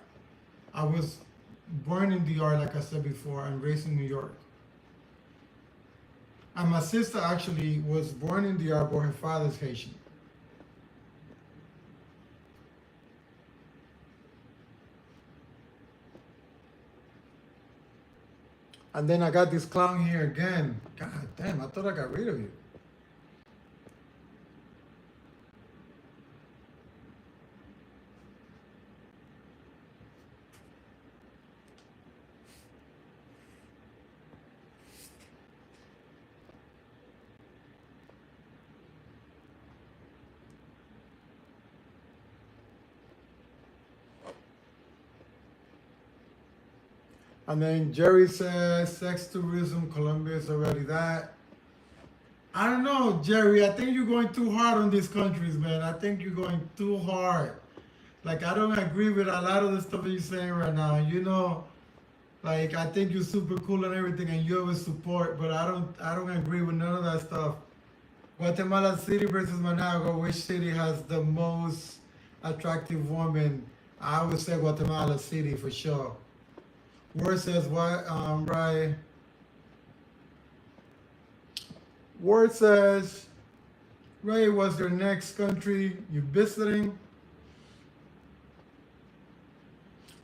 I was born in DR, like I said before, and raised in New York. And my sister actually was born in DR, but her father's Haitian. And then I got this clown here again. God damn, I thought I got rid of you. And then Jerry says, sex tourism, Colombia is already that. I don't know, Jerry. I think you're going too hard on these countries, man. I think you're going too hard. Like, I don't agree with a lot of the stuff that you're saying right now. Like, I think you're super cool and everything, and you always support, but I don't agree with none of that stuff. Guatemala City versus Managua, which city has the most attractive woman? I would say Guatemala City for sure. Word says what? Right. Word says, Ray, what's your next country you visiting?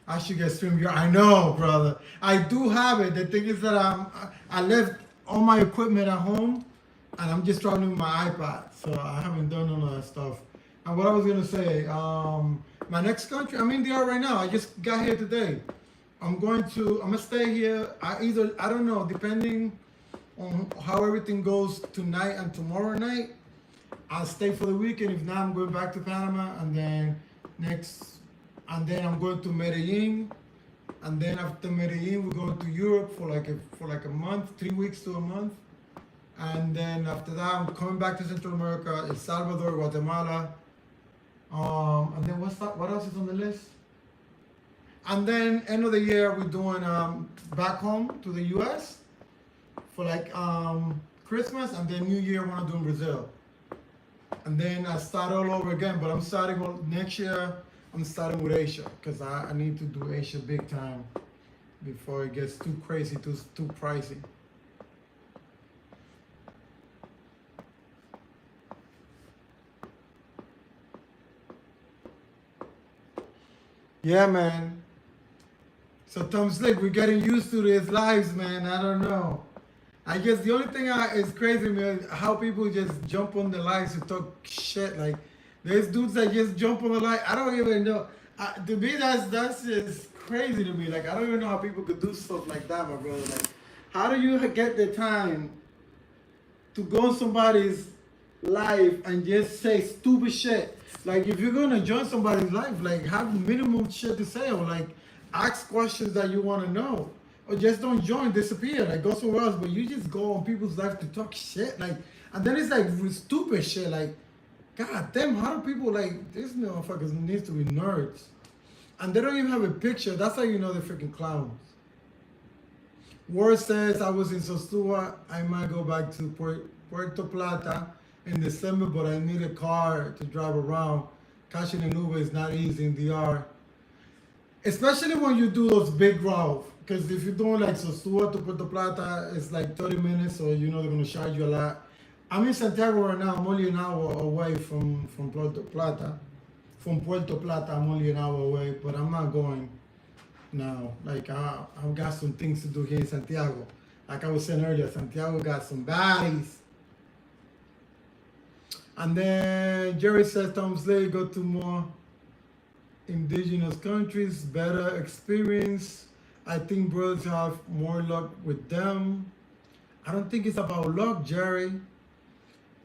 I should get StreamYard. I know, brother. I do have it. The thing is that I left all my equipment at home, and I'm just traveling with my iPad, so I haven't done none of that stuff. And what I was gonna say, My next country, I'm in DR right now. I just got here today. I'm gonna stay here. I don't know, depending on how everything goes tonight and tomorrow night. I'll stay for the weekend. If not, I'm going back to Panama, and then next, and then I'm going to Medellin, and then after Medellin, we're going to Europe for like a month, 3 weeks to a month, and then after that, I'm coming back to Central America, El Salvador, Guatemala, and then what else is on the list? And then end of the year, we're doing back home to the U.S. for like Christmas, and then New Year, I want to do in Brazil. And then I start all over again, but next year, I'm starting with Asia, because I need to do Asia big time before it gets too crazy, too pricey. Yeah, man. So Tom Slick, we're getting used to these lives, man. I don't know. I guess the only thing is crazy, man, how people just jump on the lights and talk shit. Like, there's dudes that just jump on the light. I don't even know. To me, that's just crazy to me. Like, I don't even know how people could do stuff like that, my brother. Like, how do you get the time to go on somebody's life and just say stupid shit? Like, if you're gonna join somebody's life, like, have minimum shit to say, or like, ask questions that you want to know. Or just don't join, disappear, like go somewhere else. But you just go on people's life to talk shit, like, and then it's like stupid shit, like, god damn, how do people, like, these motherfuckers needs to be nerds, and they don't even have a picture. That's how you know they're freaking clowns. Word says I was in Sosua. I might go back to Puerto Plata in December, but I need a car to drive around. Cashing an Uber is not easy in DR, especially when you do those big routes. Because if you're doing like Sosua to Puerto Plata, it's like 30 minutes, so you know they're going to charge you a lot. I'm in Santiago right now. I'm only an hour away from Puerto Plata. From Puerto Plata, I'm only an hour away, but I'm not going now. Like, I've got some things to do here in Santiago. Like I was saying earlier, Santiago got some bodies. And then Jerry says, Tom Slade, go to more indigenous countries, better experience. I think brothers have more luck with them. I don't think it's about luck, Jerry.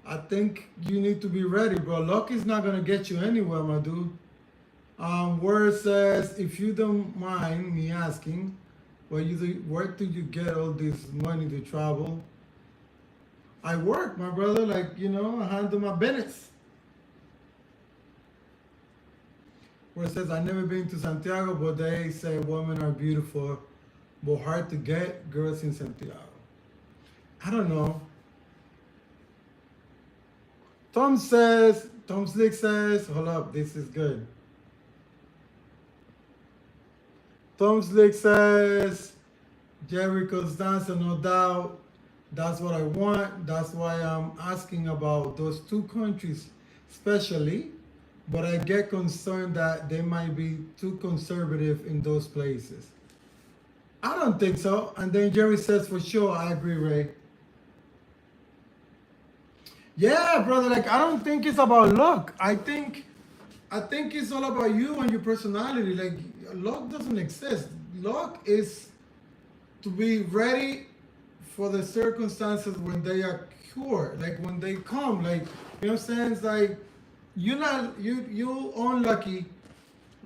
I think you need to be ready, bro. Luck is not gonna get you anywhere, my dude. Word says, if you don't mind me asking, where do you get all this money to travel? I work, my brother. Like, I handle my business. Where it says, I've never been to Santiago, but they say women are beautiful, but hard to get girls in Santiago. I don't know. Tom Slick says, hold up, this is good. Tom Slick says, Jerry Costanza, no doubt. That's what I want. That's why I'm asking about those two countries, especially. But I get concerned that they might be too conservative in those places. I don't think so. And then Jerry says, for sure, I agree, Ray. Yeah, brother, like, I don't think it's about luck. I think it's all about you and your personality. Like, luck doesn't exist. Luck is to be ready for the circumstances when they occur. Like, when they come, like, you know what I'm saying? It's like, you unlucky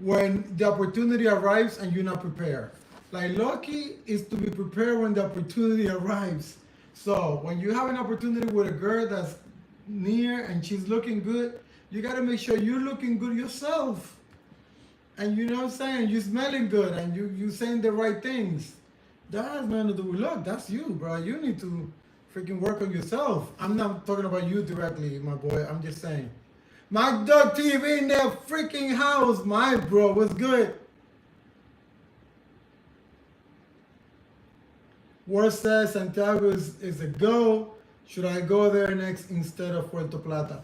when the opportunity arrives and you're not prepared. Like, lucky is to be prepared when the opportunity arrives. So when you have an opportunity with a girl that's near and she's looking good, you got to make sure you're looking good yourself. And you know what I'm saying? You're smelling good and you saying the right things. That has nothing to do with luck. That's you, bro. You need to freaking work on yourself. I'm not talking about you directly, my boy. I'm just saying. My Dog TV in their freaking house, my bro. What's good? Word says Santiago is a go. Should I go there next instead of Puerto Plata?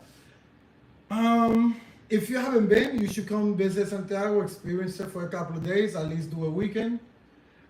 If you haven't been, you should come visit Santiago, experience it for a couple of days, at least do a weekend.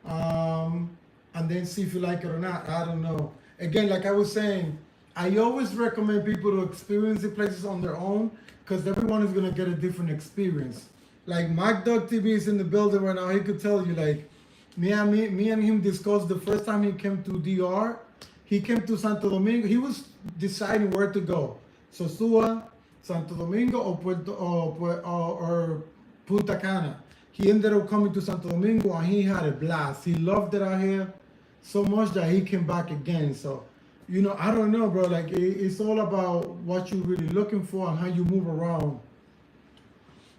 And then see if you like it or not. I don't know. Again, like I was saying, I always recommend people to experience the places on their own because everyone is going to get a different experience. Like Mac Dog TV is in the building right now. He could tell you, like, me and him discussed the first time he came to DR. He came to Santo Domingo. He was deciding where to go. Sosua, Santo Domingo, or Punta Cana. He ended up coming to Santo Domingo and he had a blast. He loved it out here so much that he came back again. So, you know, I don't know, bro. Like, it's all about what you're really looking for and how you move around.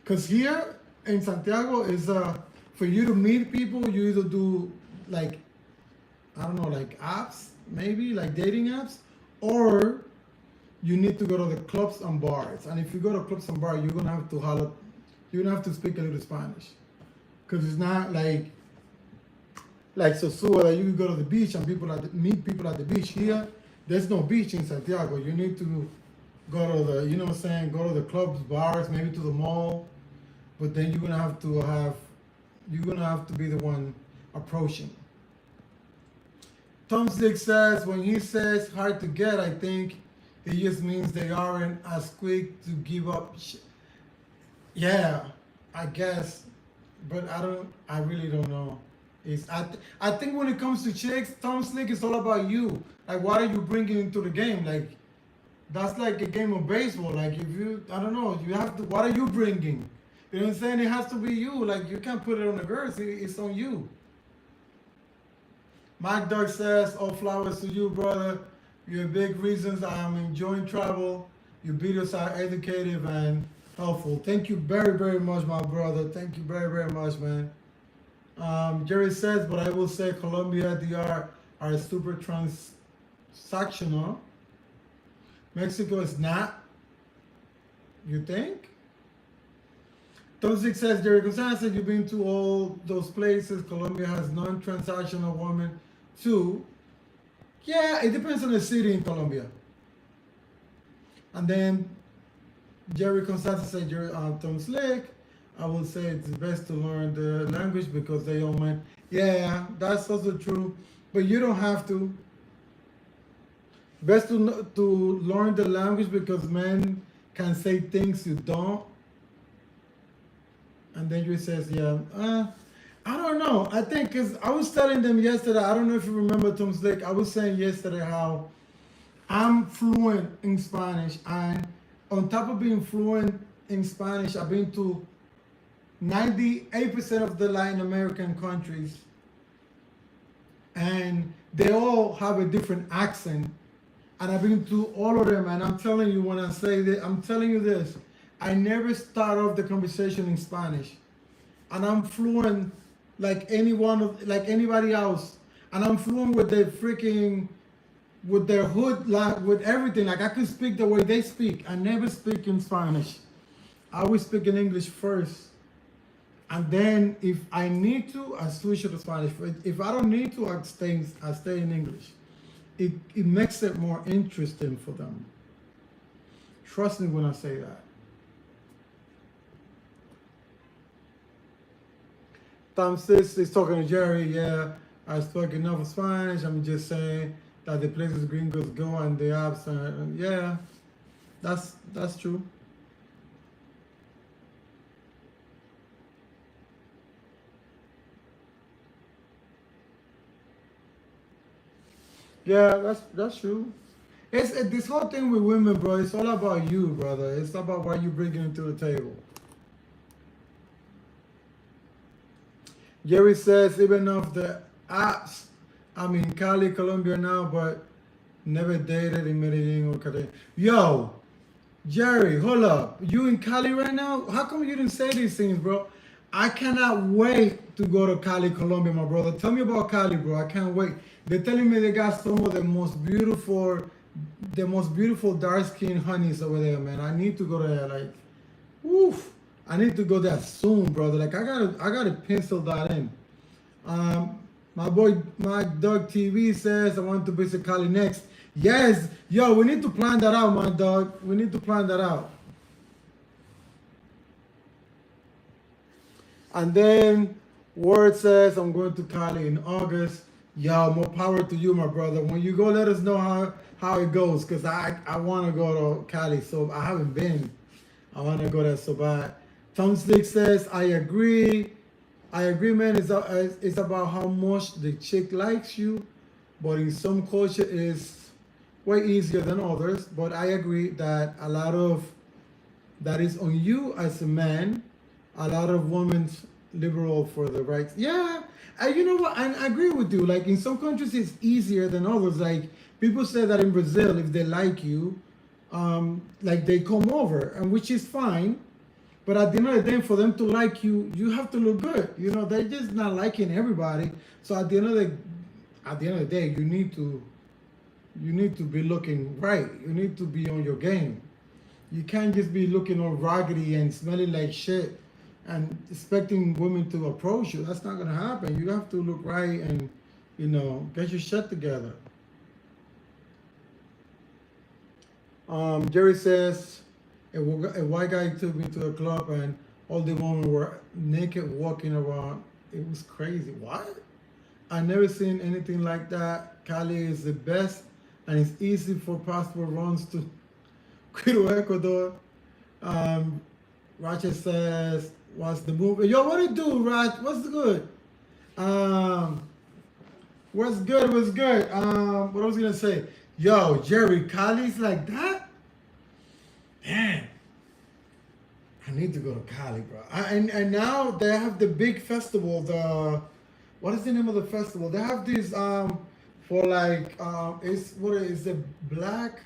Because here in Santiago is for you to meet people, you either do like, I don't know, like apps, maybe like dating apps, or you need to go to the clubs and bars. And if you go to clubs and bars, you're gonna have to holler, you're gonna have to speak a little Spanish. Because it's not like Sosua that you can go to the beach and meet people at the beach. Here, there's no beach in Santiago. You need to go to the, you know what I'm saying, go to the clubs, bars, maybe to the mall. But then you're gonna have to be the one approaching. Tom Slick says, when he says hard to get, I think he just means they aren't as quick to give up. Yeah, I guess, but I really don't know. I think when it comes to chicks, Tom Slick is all about you. Like, what are you bringing into the game? Like, that's like a game of baseball. Like, if you, I don't know, you have to, what are you bringing? You know what I'm saying? It has to be you. Like, you can't put it on the girls. It's on you. Mike Doug says, all flowers to you, brother. You're big reasons I am enjoying travel. Your videos are educative and helpful. Thank you very, very much, my brother. Thank you very, very much, man. Jerry says, but I will say Colombia, DR are super transactional. Mexico is not. You think? Toxic says, Jerry Gonzalez said, you've been to all those places. Colombia has non-transactional women too. Yeah, it depends on the city in Colombia. And then Jerry Gonzalez said, Tom Slick, I will say it's best to learn the language because they all mind. Yeah, that's also true. But you don't have to. Best to learn the language because men can say things you don't. And then you says, yeah, I don't know. I think, because I was telling them yesterday, I don't know if you remember, Tom Slick, I was saying yesterday how I'm fluent in Spanish. And on top of being fluent in Spanish, I've been to 98% of the Latin American countries. And they all have a different accent. And I've been to all of them. And I'm telling you, when I say that, I'm telling you this. I never start off the conversation in Spanish, and I'm fluent like anybody else, and I'm fluent with their hood, like with everything. Like I can speak the way they speak. I never speak in Spanish. I always speak in English first, and then if I need to, I switch to Spanish. If I don't need to, I stay in English. It makes it more interesting for them. Trust me when I say that. Tom Sis is talking to Jerry. Yeah, I spoke enough of Spanish. I'm just saying that the places gringos go and the apps are, yeah, that's true. Yeah, that's true. It's this whole thing with women, bro. It's all about you, brother. It's about what you bringing into the table. Jerry says, even of the apps, I'm in Cali, Colombia now, but never dated in Medellin or Cali. Yo, Jerry, hold up. You in Cali right now? How come you didn't say these things, bro? I cannot wait to go to Cali, Colombia, my brother. Tell me about Cali, bro. I can't wait. They're telling me they got some of the most beautiful dark-skinned honeys over there, man. I need to go there, like, woof. I need to go there soon, brother. Like I gotta pencil that in. My boy Mike Dog TV says I want to visit Cali next. Yes, yo, we need to plan that out, my dog. We need to plan that out. And then Word says I'm going to Cali in August. Yo, more power to you, my brother. When you go, let us know how it goes, cause I want to go to Cali, so I haven't been. I want to go there so bad. Tom Slick says, I agree. I agree, man. It's about how much the chick likes you, but in some culture is way easier than others. But I agree that a lot of that is on you as a man. A lot of women's liberal for the rights. Yeah, you know what? I agree with you. Like in some countries, it's easier than others. Like people say that in Brazil, if they like you, like they come over, and which is fine. But at the end of the day, for them to like you, you have to look good. You know, they're just not liking everybody. So at the end of the day, you need to be looking right. You need to be on your game. You can't just be looking all raggedy and smelling like shit and expecting women to approach you. That's not gonna happen. You have to look right and, you know, get your shit together. Jerry says, a white guy took me to a club and all the women were naked walking around. It was crazy. What? I never seen anything like that. Cali is the best and it's easy for passport runs to Quito, Ecuador. Roger says, what's the movie? Yo, what it do, Raj? What's the good? What's good? What's good? What I was gonna say? Yo, Jerry, Cali's like that? Damn. I need to go to Cali, bro. And now they have the big festival. What is the name of the festival? They have this for like it's what is the black?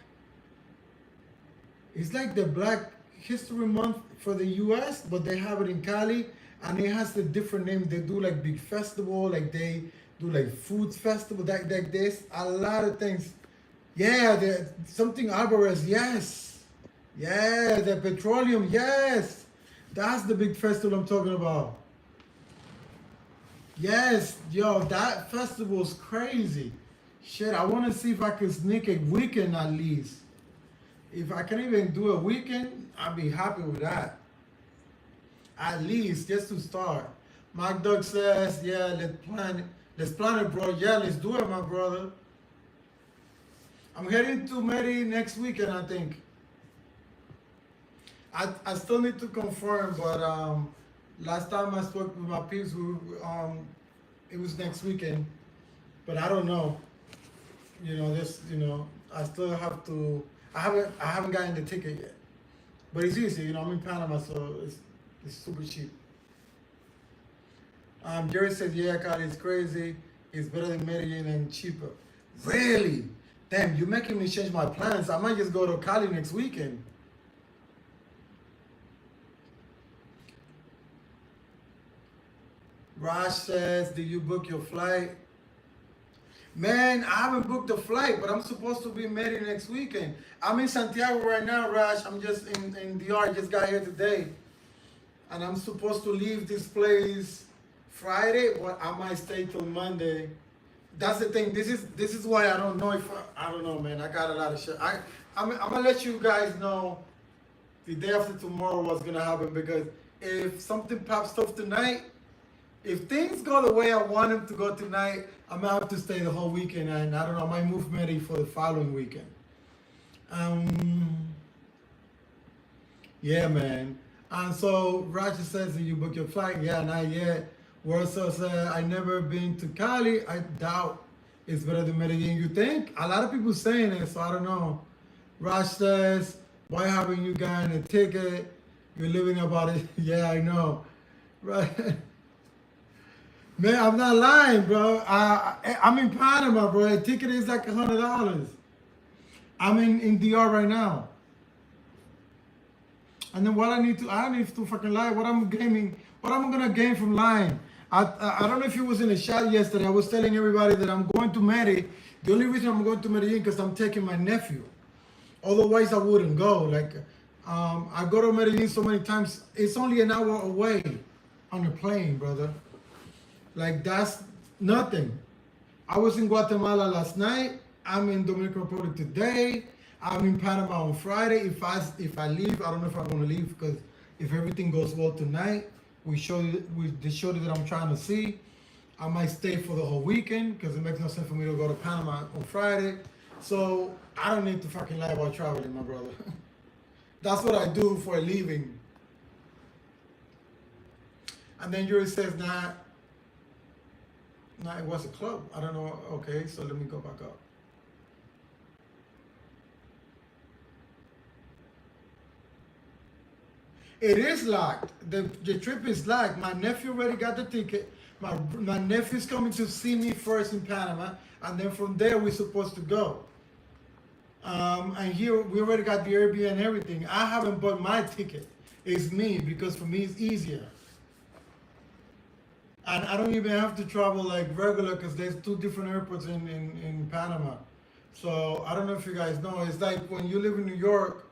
It's like the Black History Month for the U.S., but they have it in Cali, and it has a different name. They do like big festival, like they do like food festival. Like there's a lot of things. Yeah, something Alvarez. Yes, yeah, the petroleum. Yes, that's the big festival I'm talking about. Yes, yo, that festival's crazy. Shit, I want to see if I can sneak a weekend at least. If I can even do a weekend, I'll be happy with that. At least, just to start. Mark Doug says, yeah, let's plan it, bro. Yeah, let's do it, my brother. I'm heading to Mary next weekend, I think. I still need to confirm, but last time I spoke with my peeps, it was next weekend. But I don't know. You know, I still have to. I haven't gotten the ticket yet, but it's easy. You know, I'm in Panama, so it's super cheap. Jerry says, yeah, Cali is crazy. It's better than Medellin and cheaper. Really? Damn, you're making me change my plans. I might just go to Cali next weekend. Raj says, did you book your flight? Man, I haven't booked a flight, but I'm supposed to be married next weekend. I'm in Santiago right now, Raj. I'm just in DR. Just got here today. And I'm supposed to leave this place Friday, but I might stay till Monday. That's the thing. This is why I don't know if I don't know, man. I got a lot of shit. I'm gonna let you guys know the day after tomorrow what's gonna happen, because if something pops off tonight, if things go the way I want them to go tonight, I'm gonna have to stay the whole weekend, and I don't know, I might move Mary for the following weekend. Yeah, man. And so Roger says, did you book your flight? Yeah, not yet. Warsaw said, I never been to Cali. I doubt it's better than Medellin. You think? A lot of people saying it, so I don't know. Raj says, why haven't you gotten a ticket? You're living about it. Yeah, I know. Right. Man, I'm not lying, bro. I'm in Panama, bro. A ticket is like $100. I'm in DR right now. And then I need to fucking lie. What I'm gonna gain from lying? I don't know if you was in the chat yesterday. I was telling everybody that I'm going to Mary. The only reason I'm going to Medellin because I'm taking my nephew. Otherwise, I wouldn't go. Like, I go to Medellin so many times. It's only an hour away on a plane, brother. Like, that's nothing. I was in Guatemala last night. I'm in Dominican Republic today. I'm in Panama on Friday. If I leave, I don't know if I'm gonna leave, because if everything goes well tonight, the show that I'm trying to see, I might stay for the whole weekend, because it makes no sense for me to go to Panama on Friday. So I don't need to fucking lie about traveling, my brother. That's what I do for a living. And then Yuri says, nah, it was a club. I don't know. Okay, so let me go back up. It is locked. The trip is locked. My nephew already got the ticket. My nephew's coming to see me first in Panama, and then from there we're supposed to go. And here we already got the Airbnb and everything. I haven't bought my ticket. It's me, because for me it's easier. And I don't even have to travel like regular, because there's 2 different airports in Panama. So I don't know if you guys know. It's like when you live in New York,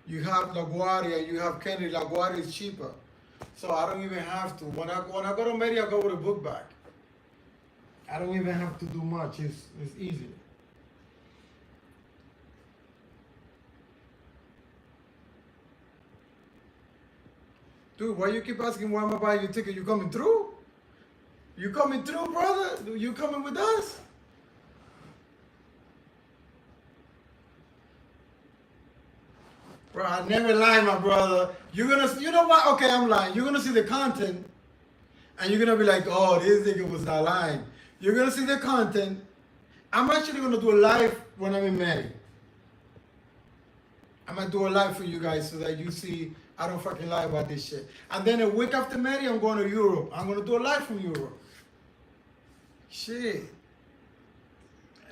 you have LaGuardia, you have Kennedy. LaGuardia is cheaper. So I don't even have to. When I go to Mary, I go with a book bag. I don't even have to do much. It's easy. Dude, why you keep asking why am I buying your ticket? You coming through? You coming through, brother? You coming with us? Bro, I never lie, my brother. You know what? Okay, I'm lying. You're gonna see the content, and you're gonna be like, oh, this nigga was not lying. You're gonna see the content. I'm actually gonna do a live when I'm in Mary. I'm gonna do a live for you guys so that you see I don't fucking lie about this shit. And then a week after Mary, I'm going to Europe. I'm gonna do a live from Europe. Shit.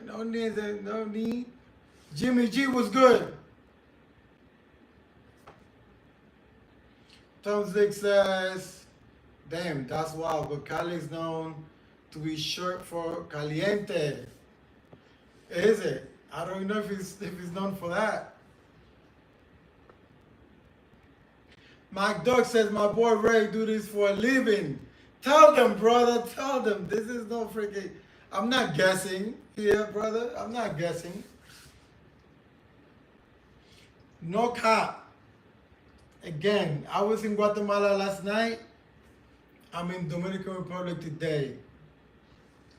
No need. Jimmy G was good. Tom Zick says, damn, that's wild, but Cali is known to be short for caliente. Is it? I don't know if it's known for that. Mike Duck says, my boy Ray do this for a living. Tell them, brother, tell them. This is no freaking, I'm not guessing here, brother. I'm not guessing. No cap. Again, I was in Guatemala last night. I'm in Dominican Republic today.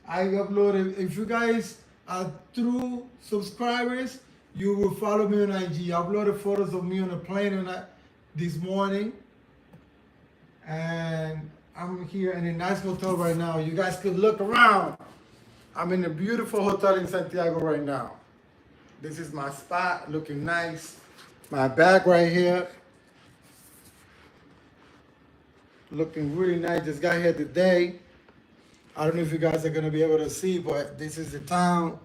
I uploaded, if you guys are true subscribers, you will follow me on IG. I uploaded photos of me on a plane this morning. And I'm here in a nice hotel right now. You guys could look around. I'm in a beautiful hotel in Santiago right now. This is my spot, looking nice. My bag right here. Looking really nice. Just got here today. I don't know if you guys are gonna be able to see, but this is the town.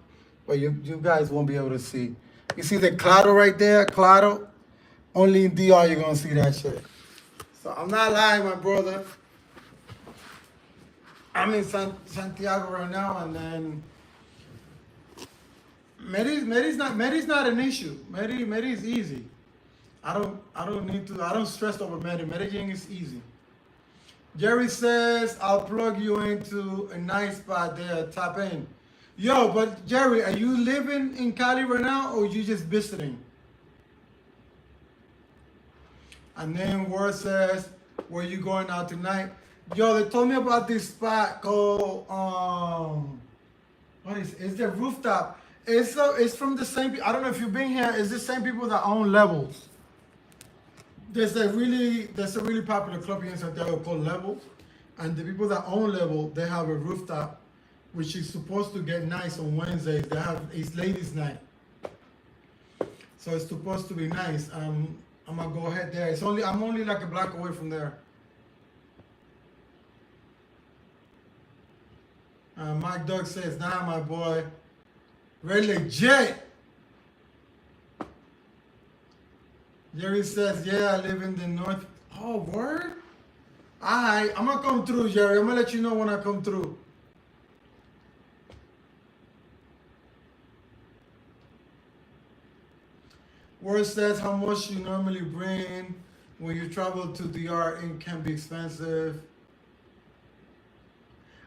But you guys won't be able to see. You see the Claro right there? Claro? Only in DR you're gonna see that shit. So I'm not lying, my brother. I'm in Santiago right now, and then Mary's not an issue. Mary is easy. I don't stress over Mary. Medellin is easy. Jerry says, I'll plug you into a nice spot there, tap in. Yo, but Jerry, are you living in Cali right now, or you just visiting? And then Word says, where you going out tonight? Yo, they told me about this spot called, it's the rooftop. It's from the same, I don't know if you've been here, it's the same people that own Levels. There's a really popular club here in Santiago called Levels. And the people that own Level, they have a rooftop, which is supposed to get nice on Wednesdays. It's ladies' night. So it's supposed to be nice. I'm gonna go ahead there. I'm only like a block away from there. Mike Doug says, nah, my boy, very legit. Jerry says, yeah, I live in the north. Oh, word? Alright, I'm gonna come through, Jerry. I'm gonna let you know when I come through. Word says how much you normally bring when you travel to DR. It can be expensive.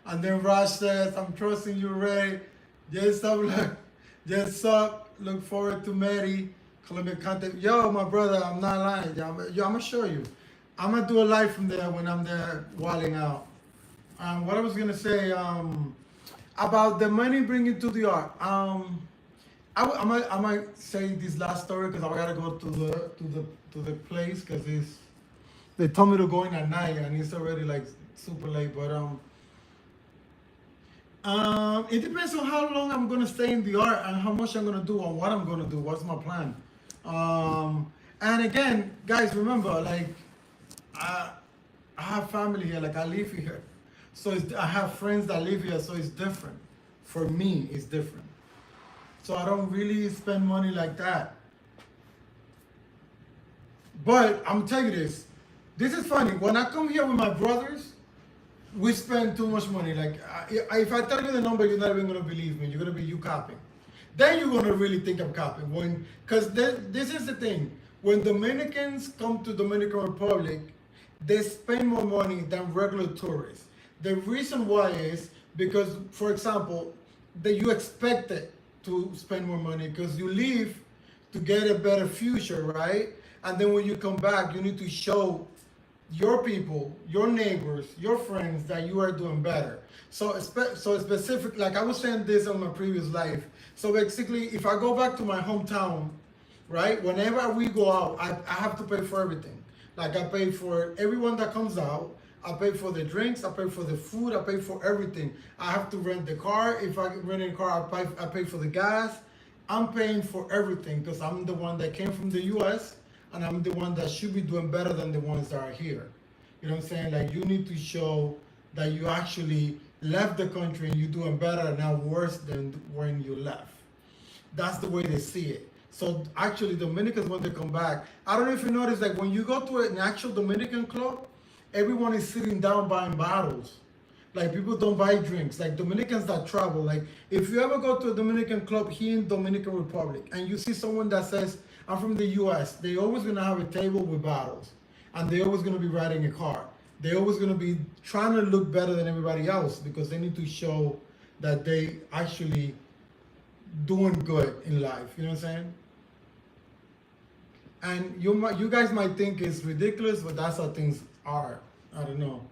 And then Raj says, I'm trusting you, Ray. Just suck. Look forward to Mary. Columbia contact. Yo, my brother, I'm not lying. Yo, I'm gonna show you. I'm gonna do a live from there when I'm there wilding out. What I was gonna say about the money bringing to the art. I might say this last story because I gotta go to the place because they told me to go in at night and it's already like super late, but it depends on how long I'm gonna stay in the art and how much I'm gonna do and what I'm gonna do. What's my plan? And again, guys, remember, like, I, I have family here. Like, I live here, so I have friends that live here. So it's different. For me, it's different. So I don't really spend money like that. But I'm telling you this. This is funny. When I come here with my brothers, we spend too much money. Like, if I tell you the number, you're not even gonna believe me. You're gonna be you copying. Then you're gonna really think I'm copying. Cause this is the thing. When Dominicans come to Dominican Republic, they spend more money than regular tourists. The reason why is because, for example, that you expect it to spend more money because you leave to get a better future, right? And then when you come back, you need to show your people, your neighbors, your friends that you are doing better. So specific, like I was saying this on my previous life. So basically, if I go back to my hometown, right? Whenever we go out, I have to pay for everything. Like I pay for everyone that comes out. I pay for the drinks. I pay for the food. I pay for everything. I have to rent the car. If I rent a car, I pay for the gas. I'm paying for everything because I'm the one that came from the U.S. and I'm the one that should be doing better than the ones that are here. You know what I'm saying? Like you need to show that you actually left the country and you're doing better, not worse than when you left. That's the way they see it. So actually, Dominicans, when they come back, I don't know if you notice, like when you go to an actual Dominican club, everyone is sitting down buying bottles. Like people don't buy drinks. Like Dominicans that travel, like if you ever go to a Dominican club here in Dominican Republic and you see someone that says, I'm from the US, they always gonna have a table with bottles. And they always gonna be riding a car. They always gonna be trying to look better than everybody else because they need to show that they actually doing good in life. You know what I'm saying? And you guys might think it's ridiculous, but that's how things are. I don't know.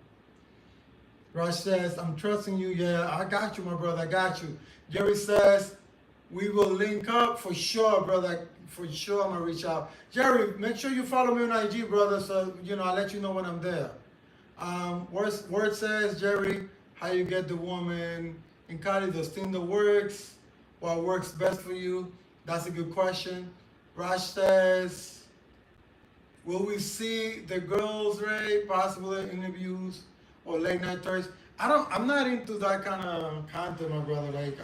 Rush says, I'm trusting you. Yeah, I got you, my brother. I got you. Jerry says, we will link up for sure, brother. For sure, I'm going to reach out. Jerry, make sure you follow me on IG, brother, so, I'll let you know when I'm there. Word says, Jerry, how you get the woman in Cali? Does Tinder works? What works best for you? That's a good question. Rush says, will we see the girls, Ray, possible interviews or late night Thursdays? I'm not into that kind of content, my brother. Like,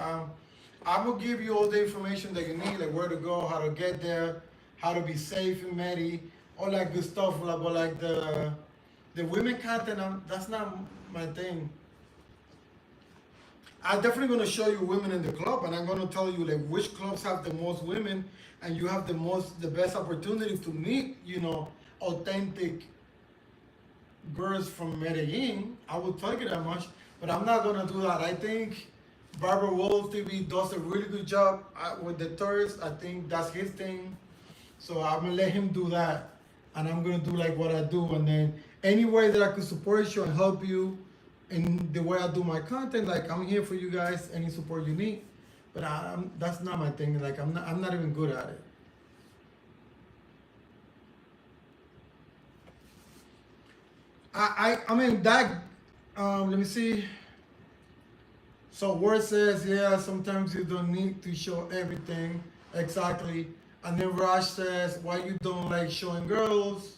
I will give you all the information that you need, like where to go, how to get there, how to be safe in Medi, all that good stuff. But like the women content, that's not my thing. I'm definitely gonna show you women in the club, and I'm gonna tell you like which clubs have the most women, and you have the best opportunity to meet, authentic girls from Medellin. I will tell you that much, but I'm not gonna do that. I think Barbara Wolf TV does a really good job with the tourists. I think that's his thing, so I'm gonna let him do that, and I'm gonna do like what I do, and then any way that I could support you and help you in the way I do my content, like I'm here for you guys. Any support you need, but that's not my thing. Like I'm not even good at it. I mean that. Let me see. So word says, yeah, sometimes you don't need to show everything exactly. And then Raj says, why you don't like showing girls?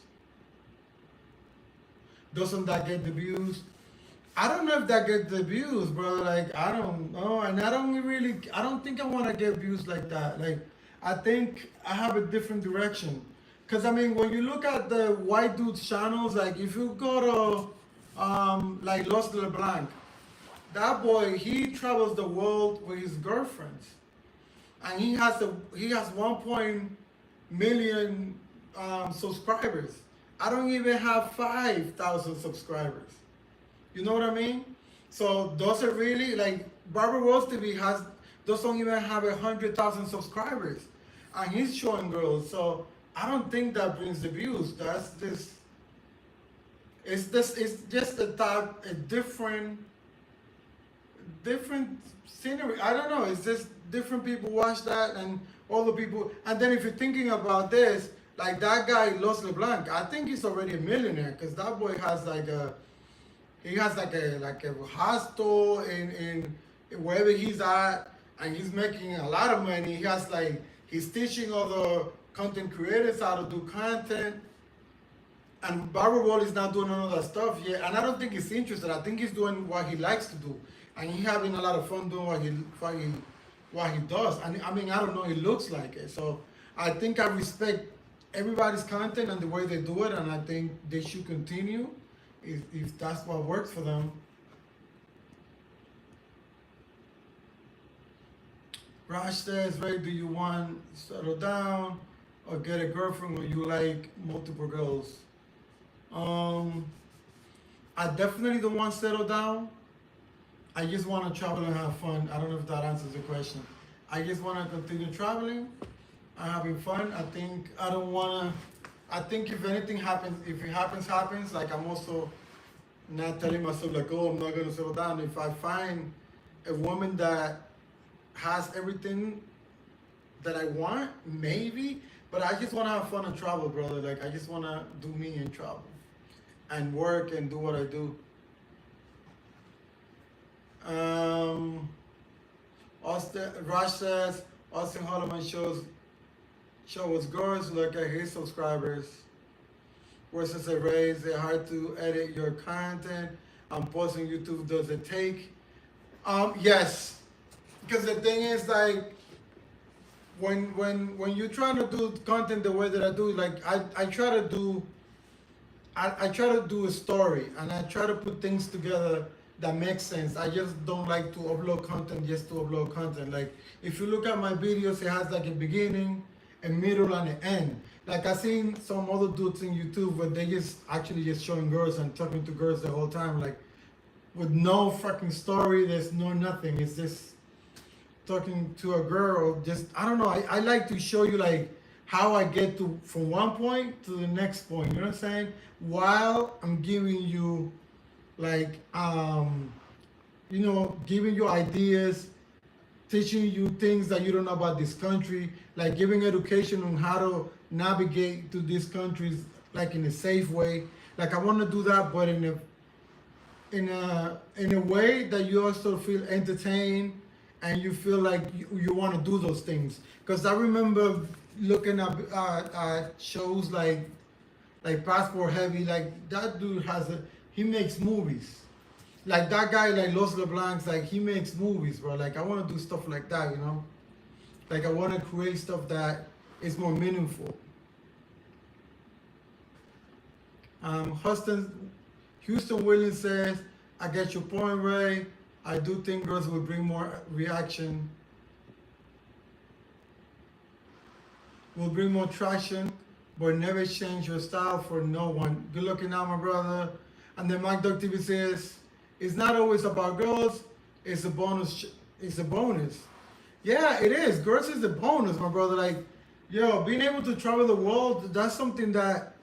Doesn't that get the views? I don't know if that gets the views, brother. Like, I don't know. And I don't think I want to get views like that. Like, I think I have a different direction. Because, I mean, when you look at the white dudes' channels, like, if you go to, like, Los LeBlanc, that boy, he travels the world with his girlfriends. And he has 1 million subscribers. I don't even have 5,000 subscribers. You know what I mean? So those are really like Barbara Rose TV those don't even have 100,000 subscribers, and he's showing girls. So I don't think that brings the views. It's just a different scenery. I don't know. It's just different people watch that, and all the people. And then if you're thinking about this, like that guy Los LeBlanc, I think he's already a millionaire because that boy has like he has like a hostel in wherever he's at, and he's making a lot of money. He has like he's teaching other content creators how to do content. And Barber Wall is not doing none of that stuff yet, and I don't think he's interested. I think he's doing what he likes to do, and he's having a lot of fun doing what he does. And I mean, I don't know, it looks like it. So I think I respect everybody's content and the way they do it, and I think they should continue if that's what works for them. Raj says, Ray, do you want to settle down or get a girlfriend, or you like multiple girls? Um, I definitely don't want to settle down. I just want to travel and have fun. I don't know if that answers the question. I just want to continue traveling and having fun. I think I don't want to. I think if anything happens, if it happens, happens. Like I'm also not telling myself like, oh, I'm not going to settle down. If I find a woman that has everything that I want, maybe. But I just want to have fun and travel, brother. Like I just want to do me and travel and work and do what I do. Austin Raj says Austin Holloman shows girls look at his subscribers versus a raise. It's hard to edit your content. I'm posting YouTube. Does it take? Yes, because the thing is like when you're trying to do content the way that I do, like I try to do I try to do a story and I try to put things together that makes sense. I just don't like to upload content just to upload content. Like if you look at my videos, it has like a beginning, a middle, and an end. Like I seen some other dudes in YouTube where they just actually just showing girls and talking to girls the whole time, like with no fucking story. There's no nothing. It's just talking to a girl. Just I don't know. I like to show you like how I get to from one point to the next point. You know what I'm saying? While I'm giving you like giving you ideas, teaching you things that you don't know about this country, like giving education on how to navigate to these countries like in a safe way. Like I want to do that, but in a way that you also feel entertained and you feel like you want to do those things. Because I remember looking at shows like Passport Heavy. Like that dude he makes movies. Like that guy, like Los LeBlancs, like he makes movies, bro. Like I want to do stuff like that, you know. Like I want to create stuff that is more meaningful. Houston Williams says, I get your point, Ray. I do think girls will bring more reaction, will bring more traction, but never change your style for no one. Good looking out, my brother. And then Mike Duck TV says, it's not always about girls, it's a bonus. It's a bonus. Yeah, it is. Girls is a bonus, my brother. Like, yo, being able to travel the world, that's something that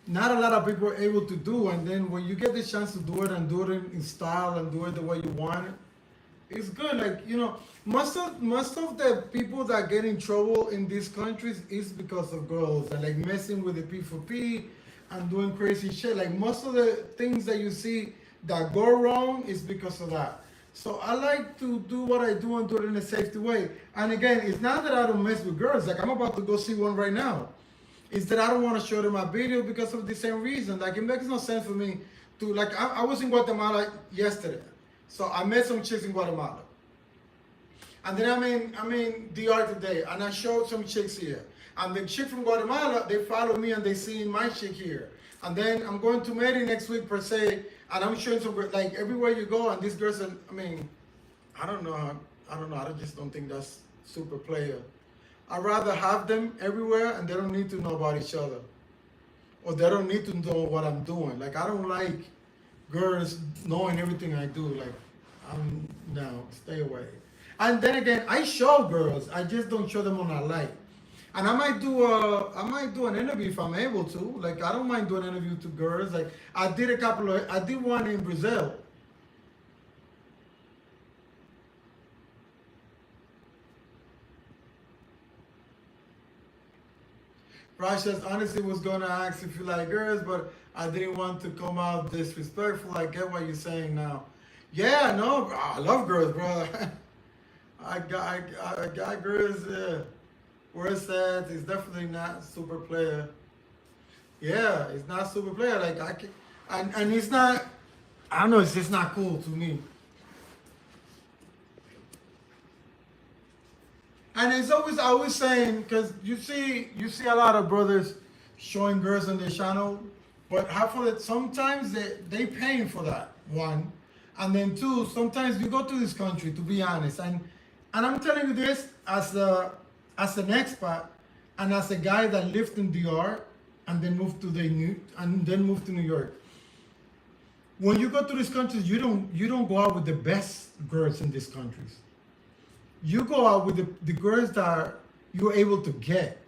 not a lot of people are able to do. And then when you get the chance to do it and do it in style and do it the way you want it, it's good. Like, most of the people that get in trouble in these countries is because of girls and like messing with the P4P and doing crazy shit. Like most of the things that you see that go wrong is because of that. So I like to do what I do and do it in a safety way. And again, it's not that I don't mess with girls. Like I'm about to go see one right now. It's that I don't want to show them my video because of the same reason. Like it makes no sense for me to like I was in Guatemala yesterday. So I met some chicks in Guatemala. And then I'm in DR today and I showed some chicks here. And the chick from Guatemala, they follow me and they see my chick here. And then I'm going to Mary next week per se, and I'm showing some like everywhere you go and these girls are, I don't know, I just don't think that's super player. I'd rather have them everywhere and they don't need to know about each other. Or they don't need to know what I'm doing. Like I don't like girls knowing everything I do. Like no, stay away. And then again, I show girls. I just don't show them on a light. And I might do an interview if I'm able to. Like I don't mind doing an interview to girls. Like I did one in Brazil. Rasha honestly was gonna ask if you like girls, but I didn't want to come out disrespectful. I get what you're saying now. Yeah, no, I love girls, bro. I got girls. Where it says it's definitely not super player. Yeah, it's not super player. Like I can, and it's not. I don't know. It's just not cool to me. And it's always saying because you see a lot of brothers showing girls on their channel, but half of it sometimes they paying for that one, and then two sometimes you go to this country to be honest, and I'm telling you this as an expat and as a guy that lived in DR and then moved to New York. When you go to these countries, you don't go out with the best girls in these countries. You go out with the girls that you're able to get,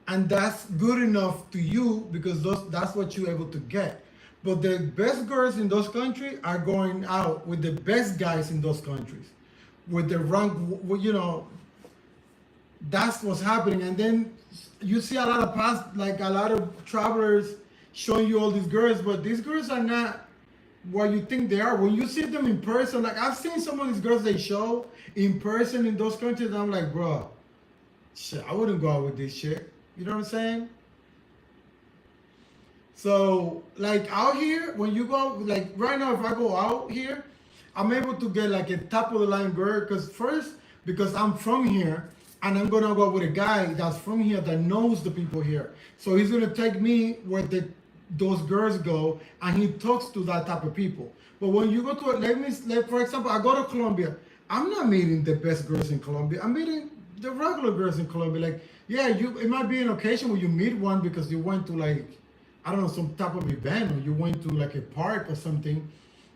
and that's good enough to you because that's what you're able to get. But the best girls in those countries are going out with the best guys in those countries with the rank. That's what's happening. And then you see a lot of like a lot of travelers showing you all these girls, but these girls are not what you think they are. When you see them in person, like I've seen some of these girls they show in person in those countries, and I'm like, bro, shit, I wouldn't go out with this shit. You know what I'm saying? So like out here, when you go, like right now, if I go out here, I'm able to get like a top of the line girl because I'm from here and I'm gonna go with a guy that's from here that knows the people here. So he's gonna take me where those girls go and he talks to that type of people. But when you go to for example, I go to Colombia, I'm not meeting the best girls in Colombia. I'm meeting the regular girls in Colombia. Like, yeah, it might be an occasion where you meet one because you went to like, I don't know, some type of event or you went to like a park or something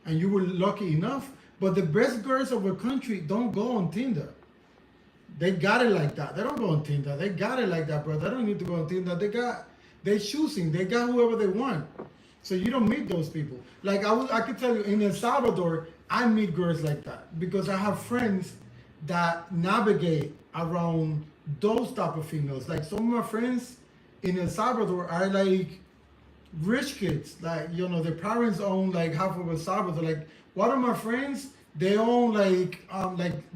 and you were lucky enough. But the best girls of a country don't go on Tinder. They got it like that. They don't go on Tinder. They got it like that, bro. They don't need to go on Tinder. They're choosing. They got whoever they want. So you don't meet those people. Like I could tell you in El Salvador, I meet girls like that because I have friends that navigate around those type of females. Like some of my friends in El Salvador are like rich kids. Like, their parents own like half of El Salvador. Like one of my friends, they own like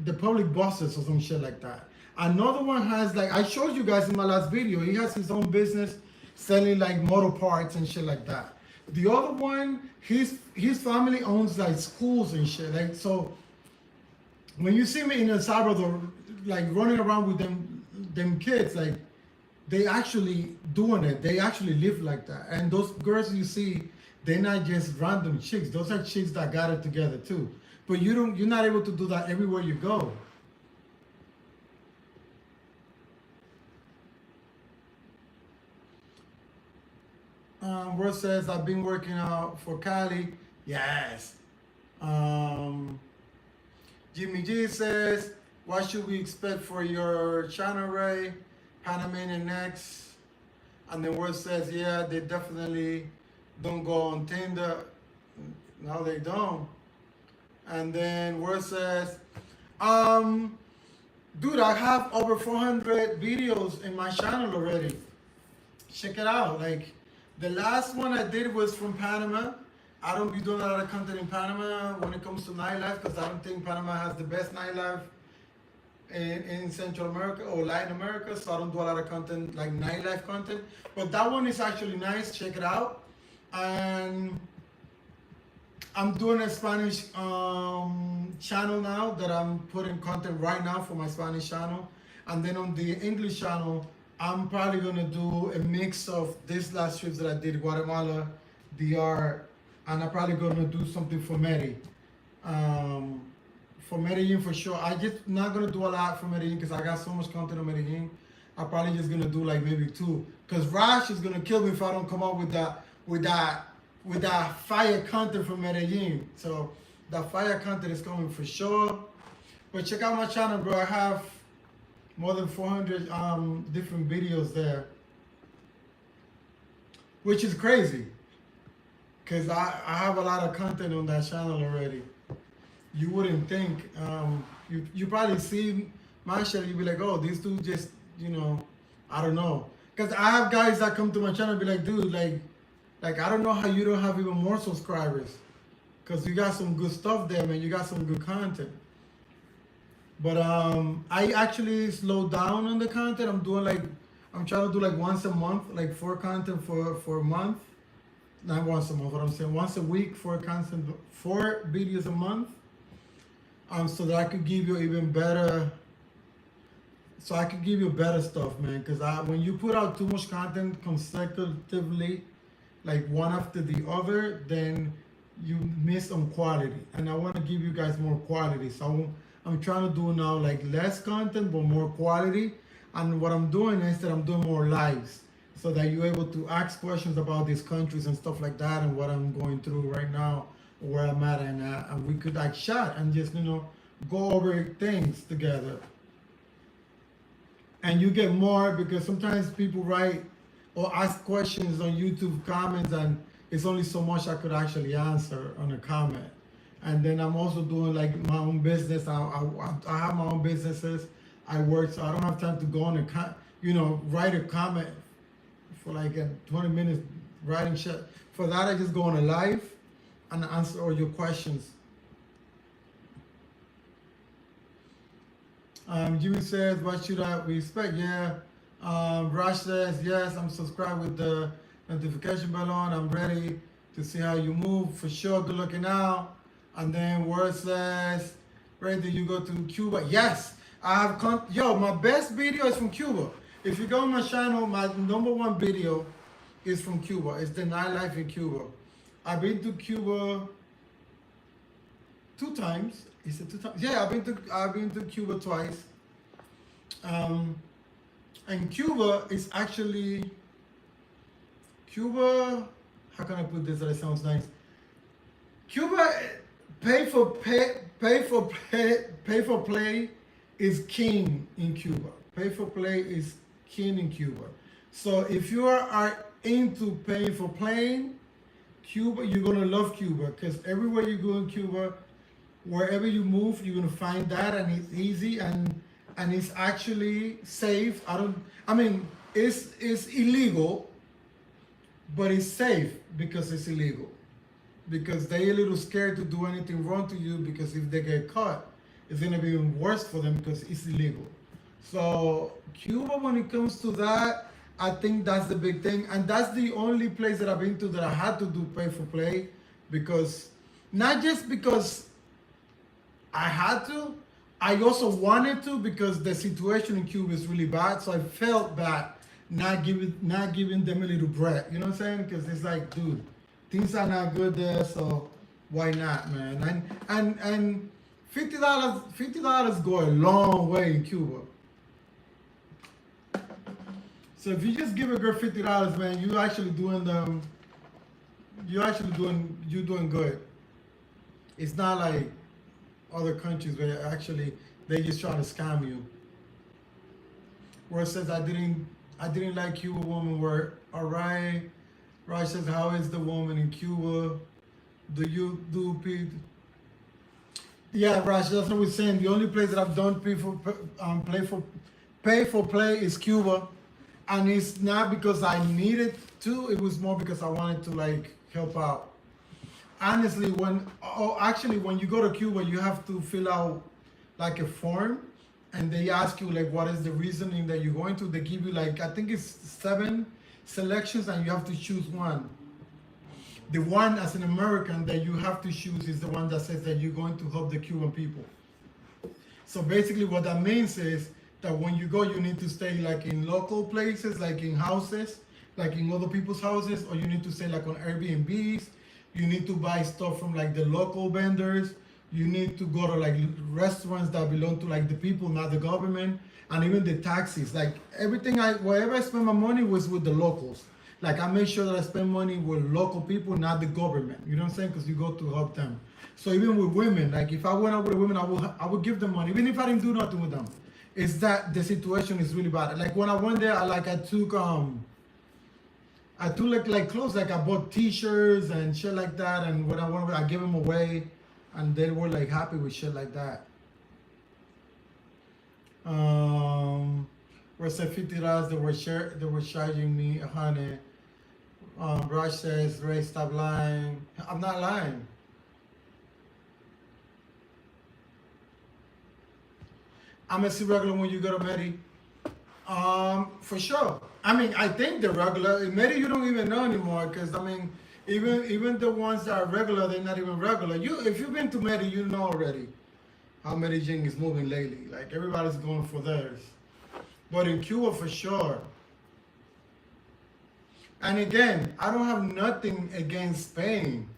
the public buses or some shit like that. Another one has like I showed you guys in my last video. He has his own business selling like motor parts and shit like that. The other one, his family owns like schools and shit. Like so, when you see me in El Salvador, like running around with them kids, like they actually doing it. They actually live like that. And those girls you see, they're not just random chicks. Those are chicks that got it together too. But you're not able to do that everywhere you go. Word says I've been working out for Cali. Yes. Jimmy G says, what should we expect for your channel, Ray? Panamanian next. And then Word says, yeah, they definitely don't go on Tinder. No, they don't. And then Word says, dude, I have over 400 videos in my channel already. Check it out. Like, the last one I did was from Panama. I don't be doing a lot of content in Panama when it comes to nightlife because I don't think Panama has the best nightlife in Central America or Latin America. So I don't do a lot of content, like nightlife content. But that one is actually nice. Check it out. And I'm doing a Spanish channel now that I'm putting content right now for my Spanish channel. And then on the English channel, I'm probably going to do a mix of these last trips that I did, Guatemala, DR, and I'm probably going to do something for Medi. For Medellin for sure. I just not going to do a lot for Medellin because I got so much content on Medellin. I'm probably just going to do like maybe 2. Because Rash is going to kill me if I don't come up with that fire content from Medellin. So that fire content is coming for sure. But check out my channel, bro. I have more than 400 different videos there, which is crazy because I have a lot of content on that channel already. You wouldn't think, you probably see my channel, you'd be like, oh, these two just, I don't know. Because I have guys that come to my channel and be like, dude, like I don't know how you don't have even more subscribers. Because you got some good stuff there, man. You got some good content. But I actually slowed down on the content. I'm trying to do like once a month, like 4 content for a month. Not once a month, what I'm saying, once a week, 4 content, 4 videos a month. So that I could give you even better, so I could give you better stuff, man. Because when you put out too much content consecutively, like one after the other, then you miss on quality. And I want to give you guys more quality. So I'm trying to do now like less content but more quality. And what I'm doing is that I'm doing more lives, so that you're able to ask questions about these countries and stuff like that, and what I'm going through right now, where I'm at, and we could like chat and just go over things together. And you get more because sometimes people write or ask questions on YouTube comments, and it's only so much I could actually answer on a comment. And then I'm also doing like my own business. I have my own businesses. I work, so I don't have time to go on and write a comment for like 20 minutes writing shit. For that, I just go on a live and answer all your questions. Jimmy says, what should we expect? Yeah. Raj says, yes, I'm subscribed with the notification bell on. I'm ready to see how you move. For sure, good looking out. And then Word says, ready do you go to Cuba? Yes, I have my best video is from Cuba. If you go on my channel, my #1 video is from Cuba. It's the nightlife in Cuba. I've been to Cuba 2 times. Is it 2 times? Yeah, I've been to Cuba twice. And Cuba is actually Cuba. How can I put this that it sounds nice? Cuba, pay for play is king in Cuba. Pay for play is king in Cuba. So if you are into paying for playing, Cuba, you're gonna love Cuba, because everywhere you go in Cuba, wherever you move, you're gonna find that, and it's easy and it's actually safe. It's illegal, but it's safe because it's illegal. Because they're a little scared to do anything wrong to you, because if they get caught, it's gonna be even worse for them because it's illegal. So Cuba, when it comes to that, I think that's the big thing, and that's the only place that I've been to that I had to do pay for play, because not just because I had to, I also wanted to, because the situation in Cuba is really bad. So I felt bad not giving them a little bread. You know what I'm saying? Because it's like, dude, things are not good there, so why not, man? And $50 go a long way in Cuba. So if you just give a girl $50, man, you're doing good. It's not like other countries where actually they just try to scam you. Where it says I didn't like Cuba woman were alright. Raj says, how is the woman in Cuba? Do you do people? Yeah, Raj, that's what we're saying. The only place that I've done pay for play is Cuba. And it's not because I needed to, it was more because I wanted to like help out. Honestly, when you go to Cuba, you have to fill out like a form, and they ask you like what is the reasoning that you're going to. They give you like, I think it's 7 selections, and you have to choose one. The one as an American that you have to choose is the one that says that you're going to help the Cuban people. So basically what that means is that when you go, you need to stay like in local places, like in houses, like in other people's houses, or you need to stay like on Airbnbs. You need to buy stuff from like the local vendors. You need to go to like restaurants that belong to like the people, not the government. And even the taxis, like wherever I spend my money was with the locals. Like I make sure that I spend money with local people, not the government. You know what I'm saying? Because you go to help them. So even with women, like if I went out with women, I would give them money, even if I didn't do nothing with them. It's that the situation is really bad. Like when I went there, I took like clothes, like I bought T-shirts and shit like that, and when I went, I gave them away, and they were like happy with shit like that. Where said $50. They were charging me 100. Raj says, Ray, stop lying. I'm not lying. I'm gonna see regular when you go to Medi. For sure. I mean, I think the regular in Medi you don't even know anymore because I mean, even the ones that are regular, they're not even regular. If you've been to Medi, you know already how Medellin is moving lately. Like everybody's going for theirs. But in Cuba, for sure. And again, I don't have nothing against Spain.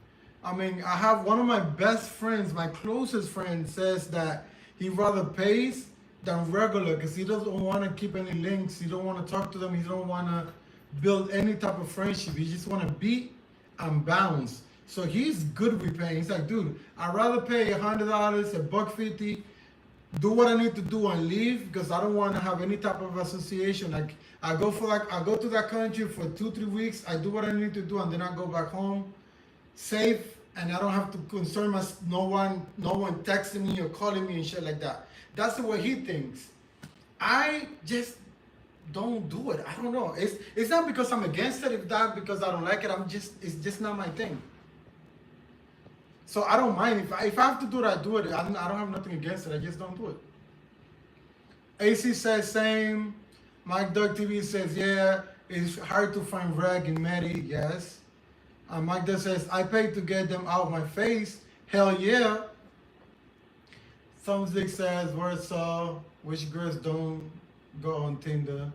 I mean, I have one of my best friends, my closest friend, says that he rather pays than regular because he doesn't want to keep any links. He don't want to talk to them. He don't want to build any type of friendship. He just want to beat and bounce. So he's good with paying. He's like, dude, I'd rather pay $100, $150, do what I need to do and leave because I don't want to have any type of association. Like I go to that country for 2-3 weeks. I do what I need to do and then I go back home, safe, and I don't have to concern myself. No one texting me or calling me and shit like that. That's the way he thinks. I just don't do it. I don't know. It's not because I'm against it. It's not because I don't like it. It's just not my thing. So I don't mind if I have to do it, I do it. I don't have nothing against it. I just don't do it. AC says same. Mike Doug TV says yeah. It's hard to find reg in Medi. Yes. Mike Doug says I paid to get them out of my face. Hell yeah. Thumbstick says where's which girls don't go on Tinder.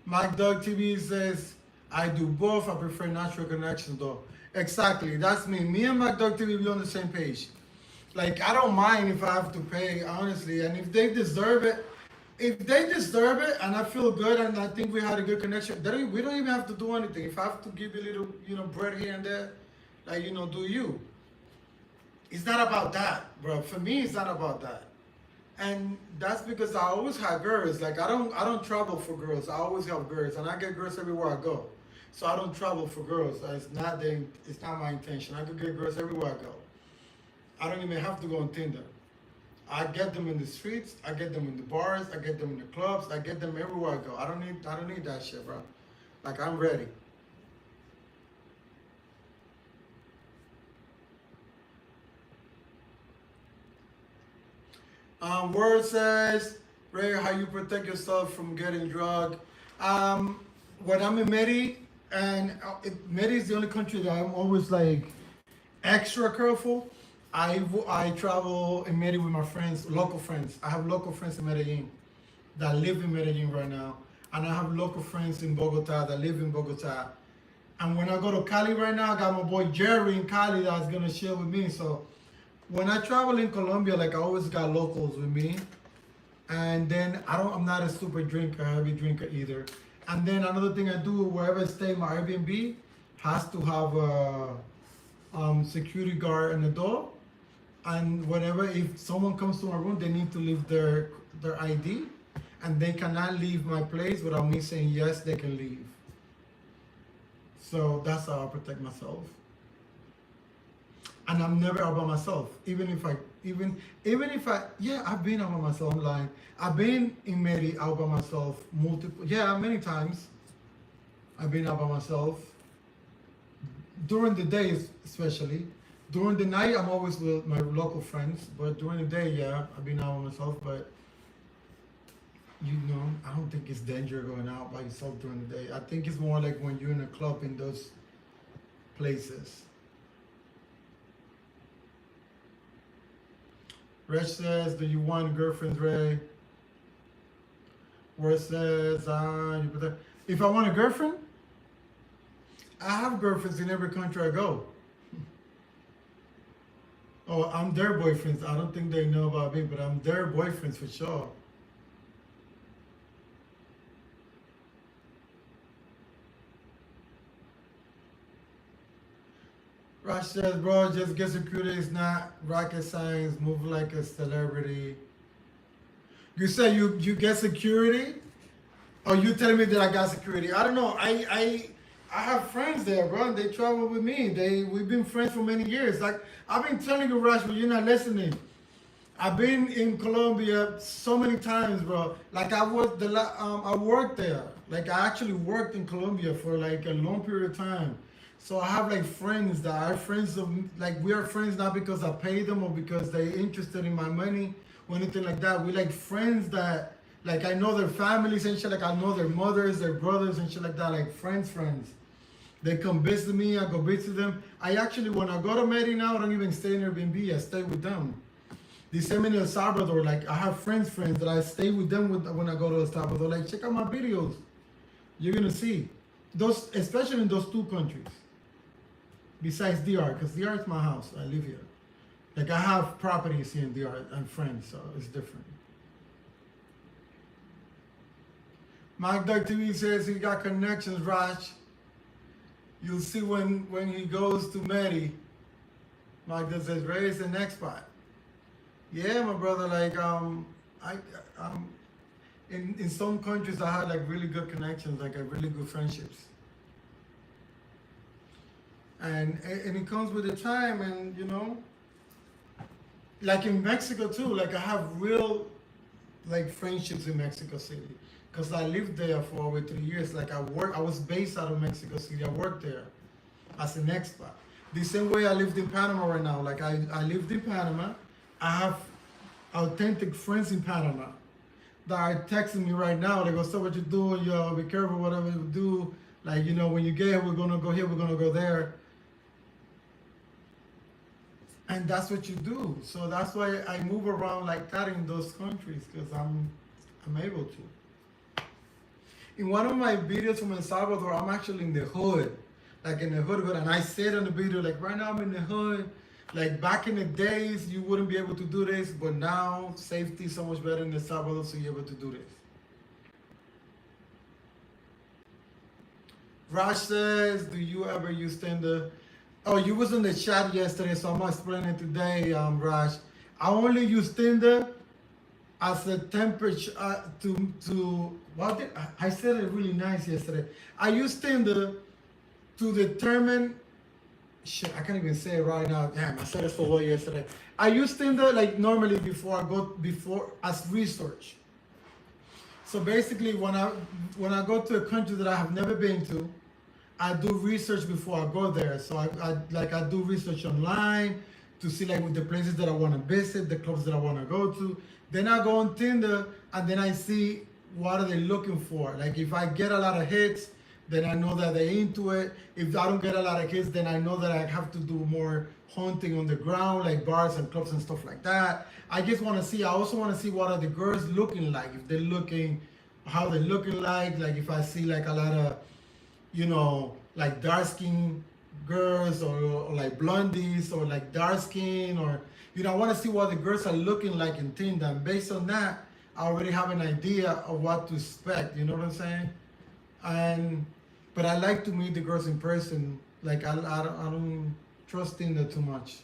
Mike Doug TV says, I do both. I prefer natural connections though. Exactly. That's me. Me and Mike Doug TV, we're on the same page. Like, I don't mind if I have to pay, honestly. And if they deserve it, and I feel good and I think we had a good connection, we don't even have to do anything. If I have to give you a little, bread here and there, like, do you. It's not about that, bro. For me, it's not about that. And that's because I always have girls. Like I don't travel for girls. I always have girls, and I get girls everywhere I go. So I don't travel for girls. It's not my intention. I could get girls everywhere I go. I don't even have to go on Tinder. I get them in the streets. I get them in the bars. I get them in the clubs. I get them everywhere I go. I don't need that shit, bro. Like I'm ready. Word says, Ray, how you protect yourself from getting drugged. When I'm in Medi, and Medi is the only country that I'm always like extra careful. I travel in Medi with my friends, local friends. I have local friends in Medellin that live in Medellin right now. And I have local friends in Bogota that live in Bogota. And when I go to Cali right now, I got my boy Jerry in Cali that's gonna share with me. So when I travel in Colombia, like I always got locals with me. And then I'm not a super drinker, heavy drinker either. And then another thing I do, wherever I stay, my Airbnb has to have a security guard in the door. And if someone comes to my room, they need to leave their ID. And they cannot leave my place without me saying yes, they can leave. So that's how I protect myself. And I'm never out by myself. I've been out by myself. I'm lying. I've been in Medi out by myself many times. I've been out by myself. During the day, especially. During the night, I'm always with my local friends. But during the day, yeah, I've been out by myself. But I don't think it's danger going out by yourself during the day. I think it's more like when you're in a club in those places. Reg says, do you want girlfriends, Ray? Where says, if I want a girlfriend, I have girlfriends in every country I go. Oh, I'm their boyfriends. I don't think they know about me, but I'm their boyfriends for sure. Raj says, bro, just get security. It's not rocket science. Move like a celebrity. You say you get security? Or you telling me that I got security? I don't know. I have friends there, bro, and they travel with me. We've been friends for many years. Like I've been telling you, Rush, but you're not listening. I've been in Colombia so many times, bro. Like I worked there. Like I actually worked in Colombia for like a long period of time. So I have like friends that are friends of like we are friends not because I pay them or because they're interested in my money or anything like that. We like friends that like I know their families and shit. Like I know their mothers, their brothers and shit like that. Like friends. They come visit me. I go visit them. I actually when I go to Medi now, I don't even stay in Airbnb. I stay with them. The same in El Salvador, like I have friends that I stay with them when I go to El Salvador. Like check out my videos, you're gonna see those, especially in those two countries. Besides DR, because DR is my house. I live here. Like I have properties here in DR and friends, so it's different. Mike Duck TV says he got connections, Raj. You'll see when he goes to Medi. Mike Duck says Ray is the next spot. Yeah, my brother. Like I in some countries I had like really good connections, like really good friendships, and it comes with the time, and you know, like in Mexico too. Like I have real like friendships in Mexico City, cause I lived there for over 3 years. Like I was based out of Mexico City. I worked there as an expat. The same way I lived in Panama right now. Like I lived in Panama. I have authentic friends in Panama that are texting me right now. They go, "So what you doing? Yo, be careful, whatever you do. Like, you know, when you get here, we're gonna go here, we're gonna go there." And that's what you do. So that's why I move around like that in those countries, because I'm able to. In one of my videos from El Salvador, I'm actually in the hood, like in the hood, and I said in the video, like right now I'm in the hood. Like back in the days, you wouldn't be able to do this, but now safety is so much better in El Salvador, so you're able to do this. Raj says, do you ever use Tinder? Oh, you was in the chat yesterday, so I'm gonna explain it today, Raj. I only use Tinder as a temperature to what did I said it really nice yesterday. I use Tinder to determine. Shit, I can't even say it right now. Damn, I said it so well yesterday. I use Tinder like normally before as research. So basically, when I go to a country that I have never been to, I do research before I go there. So I do research online to see like with the places that I want to visit, the clubs that I want to go to. Then I go on Tinder and then I see what are they looking for. Like if I get a lot of hits, then I know that they're into it. If I don't get a lot of hits, then I know that I have to do more hunting on the ground, like bars and clubs and stuff like that. I just want to see, I also want to see what are the girls looking like. If they're looking, how they're looking like if I see like a lot of, you know, like dark skin girls or like blondies or like dark skin or, you know, I want to see what the girls are looking like in Tinder. And based on that, I already have an idea of what to expect. You know what I'm saying? But I like to meet the girls in person. Like I don't trust Tinder too much.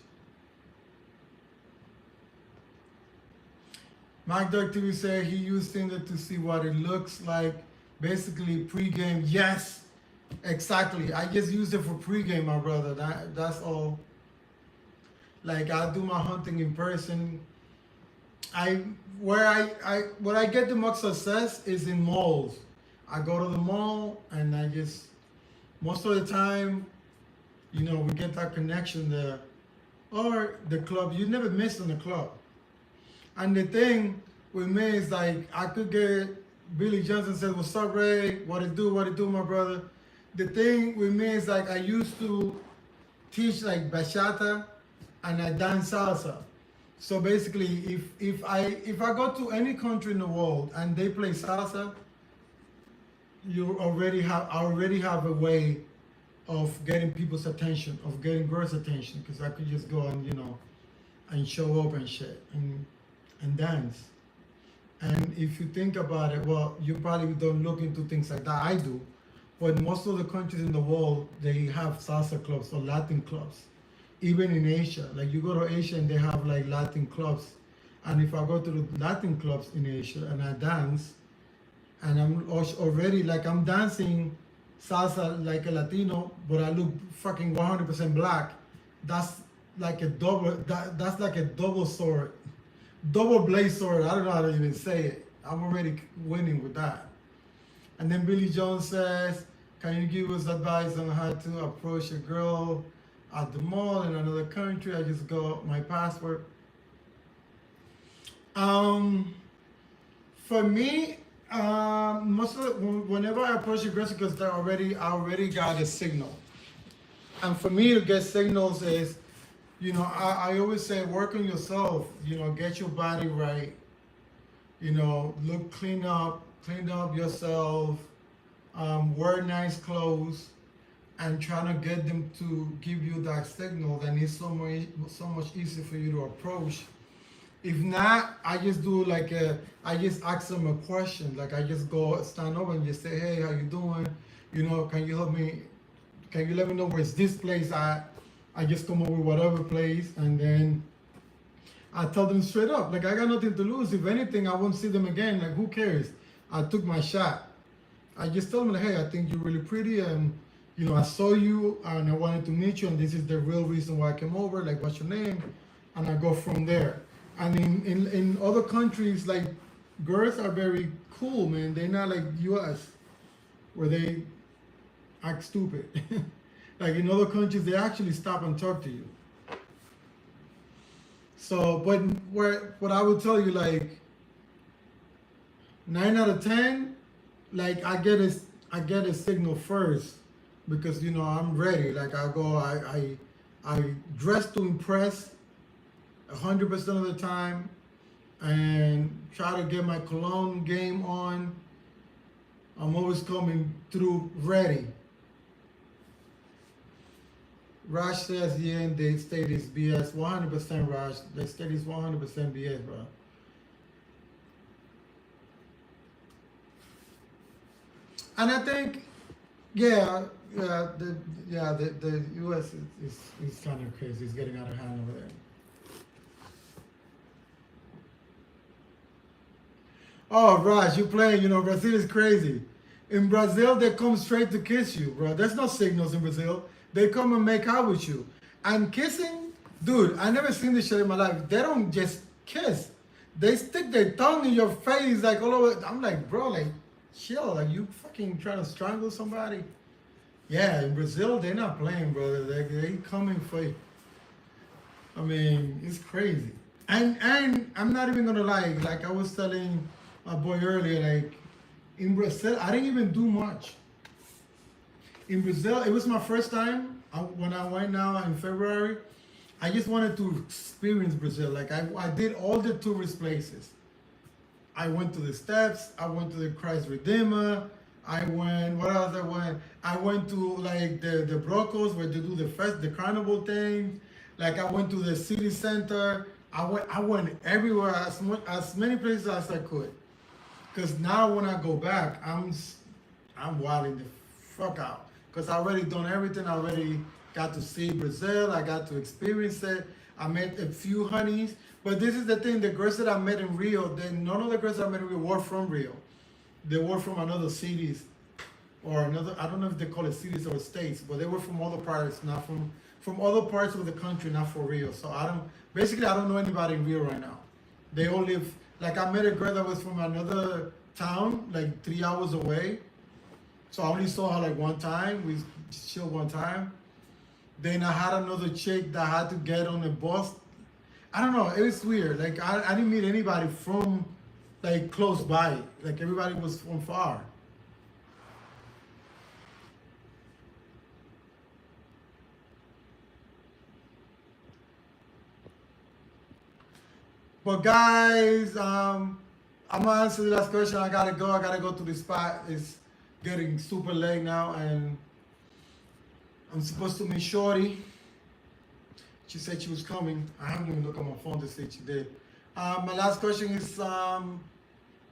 Mike Duck TV said he used Tinder to see what it looks like. Basically pre-game. Yes, exactly. I just use it for pre-game, my brother. That's all. Like I do my hunting in person. Where I get the most success is in malls. I go to the mall and I just, most of the time, you know, we get that connection there. Or the club, you never miss in the club. And the thing with me is like, I could get, Billy Johnson says, "What's up, Ray? What it do, my brother?" The thing with me is like, I used to teach like bachata and I dance salsa. So basically, if I go to any country in the world and they play salsa, I already have a way of getting people's attention, of getting girls' attention, because I could just go and, you know, and show up and shit and dance. And if you think about it, well, you probably don't look into things like that. I do, but most of the countries in the world, they have salsa clubs or Latin clubs. Even in Asia, like you go to Asia and they have like Latin clubs. And if I go to the Latin clubs in Asia and I dance, and I'm already like I'm dancing salsa like a Latino, but I look fucking 100% black. That's like a double. That's like a double sword, double blade sword. I don't know how to even say it. I'm already winning with that. And then Billy Jones says, "Can you give us advice on how to approach a girl at the mall in another country? I just got my passport." Um, for me, whenever I approach a girl, because I already got a signal. And for me to get signals is, I always say work on yourself. Get your body right. Look clean up yourself. Wear nice clothes, and trying to get them to give you that signal. That it's so much easier for you to approach. If not, I just do I just ask them a question. Like I just go stand up and just say, "Hey, how you doing? Can you help me? Can you let me know where's this place at?" I just come up with whatever place, and then I tell them straight up, like I got nothing to lose. If anything, I won't see them again. Like who cares? I took my shot. I just tell them, like, "Hey, I think you're really pretty, and I saw you, and I wanted to meet you, and this is the real reason why I came over. Like, what's your name?" And I go from there. And in other countries, like girls are very cool, man. They're not like U.S. where they act stupid. Like in other countries, they actually stop and talk to you. So, but what I would tell you, like 9 out of 10, like I get a signal first because I'm ready. Like I dress to impress 100% of the time, and try to get my cologne game on. I'm always coming through ready. Raj says, "Yeah, they state is BS." 100% Raj. They state is 100% BS, bro. And I think, yeah, the U.S. is kind of crazy. It's getting out of hand over there. Oh, Raj, you playing? Brazil is crazy. In Brazil, they come straight to kiss you, bro. There's no signals in Brazil. They come and make out with you. And kissing, dude, I never seen this shit in my life. They don't just kiss. They stick their tongue in your face, like all over. I'm like, bro, like, chill. Like, you fucking trying to strangle somebody? Yeah, in Brazil, they're not playing, brother. They coming for you. I mean, it's crazy. And I'm not even gonna lie. Like I was telling my boy earlier, like in Brazil, I didn't even do much. In Brazil, it was my first time. When I went now in February, I just wanted to experience Brazil. Like I did all the tourist places. I went to the steps. I went to the Christ Redeemer. I went. What else I went? I went to like the Brocos where they do the carnival thing. Like I went to the city center. I went everywhere, as many places as I could. Cause now when I go back, I'm wilding the fuck out. Cause I already done everything. I already got to see Brazil. I got to experience it. I met a few honeys. But this is the thing: the girls that I met in Rio, none of the girls I met in Rio were from Rio. They were from another cities, or another. I don't know if they call it cities or states, but they were from other parts, not from other parts of the country, not for Rio. So I don't know anybody in Rio right now. They all live, like I met a girl that was from another town, like 3 hours away. So I only saw her like one time. We chilled one time. Then I had another chick that I had to get on a bus. I don't know, it was weird. Like I didn't meet anybody from like close by. Like everybody was from far. But guys, I'm gonna answer the last question. I gotta go. I gotta go to the spot. It's getting super late now, and I'm supposed to meet Shorty. She said she was coming. I haven't even looked at my phone to see if she did. My last question is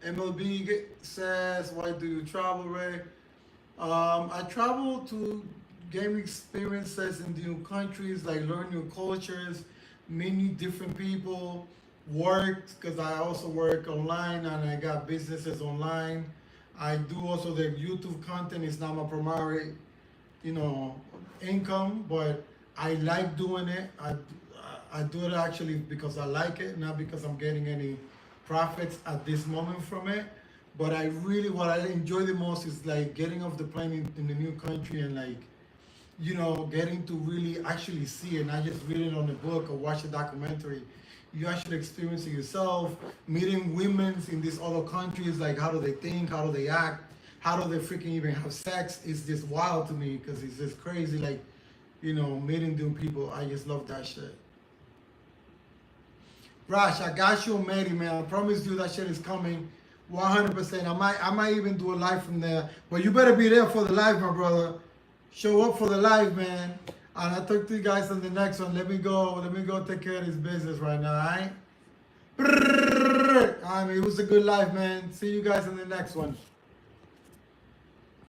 MLB says, "Why do you travel, Ray?" I travel to gain experiences in new countries, like learn new cultures, meet new different people, work, because I also work online and I got businesses online. I do also the YouTube content. It's not my primary, you know, income, but I like doing it. I do it actually because I like it, not because I'm getting any profits at this moment from it. But I really, what I enjoy the most is like getting off the plane in the new country and like, you know, getting to really actually see it, not just read it on the book or watch a documentary. You actually experience it yourself, meeting women in these other countries, like how do they think, how do they act, how do they freaking even have sex. It's just wild to me because it's just crazy, like, you know, meeting new people. I just love that shit. Rash, I got you, Mary, man. I promise you that shit is coming 100%. I might even do a live from there. But you better be there for the live, my brother. Show up for the live, man. And I'll talk to you guys on the next one. Let me go take care of this business right now, alright? I mean, it was a good live, man. See you guys in the next one.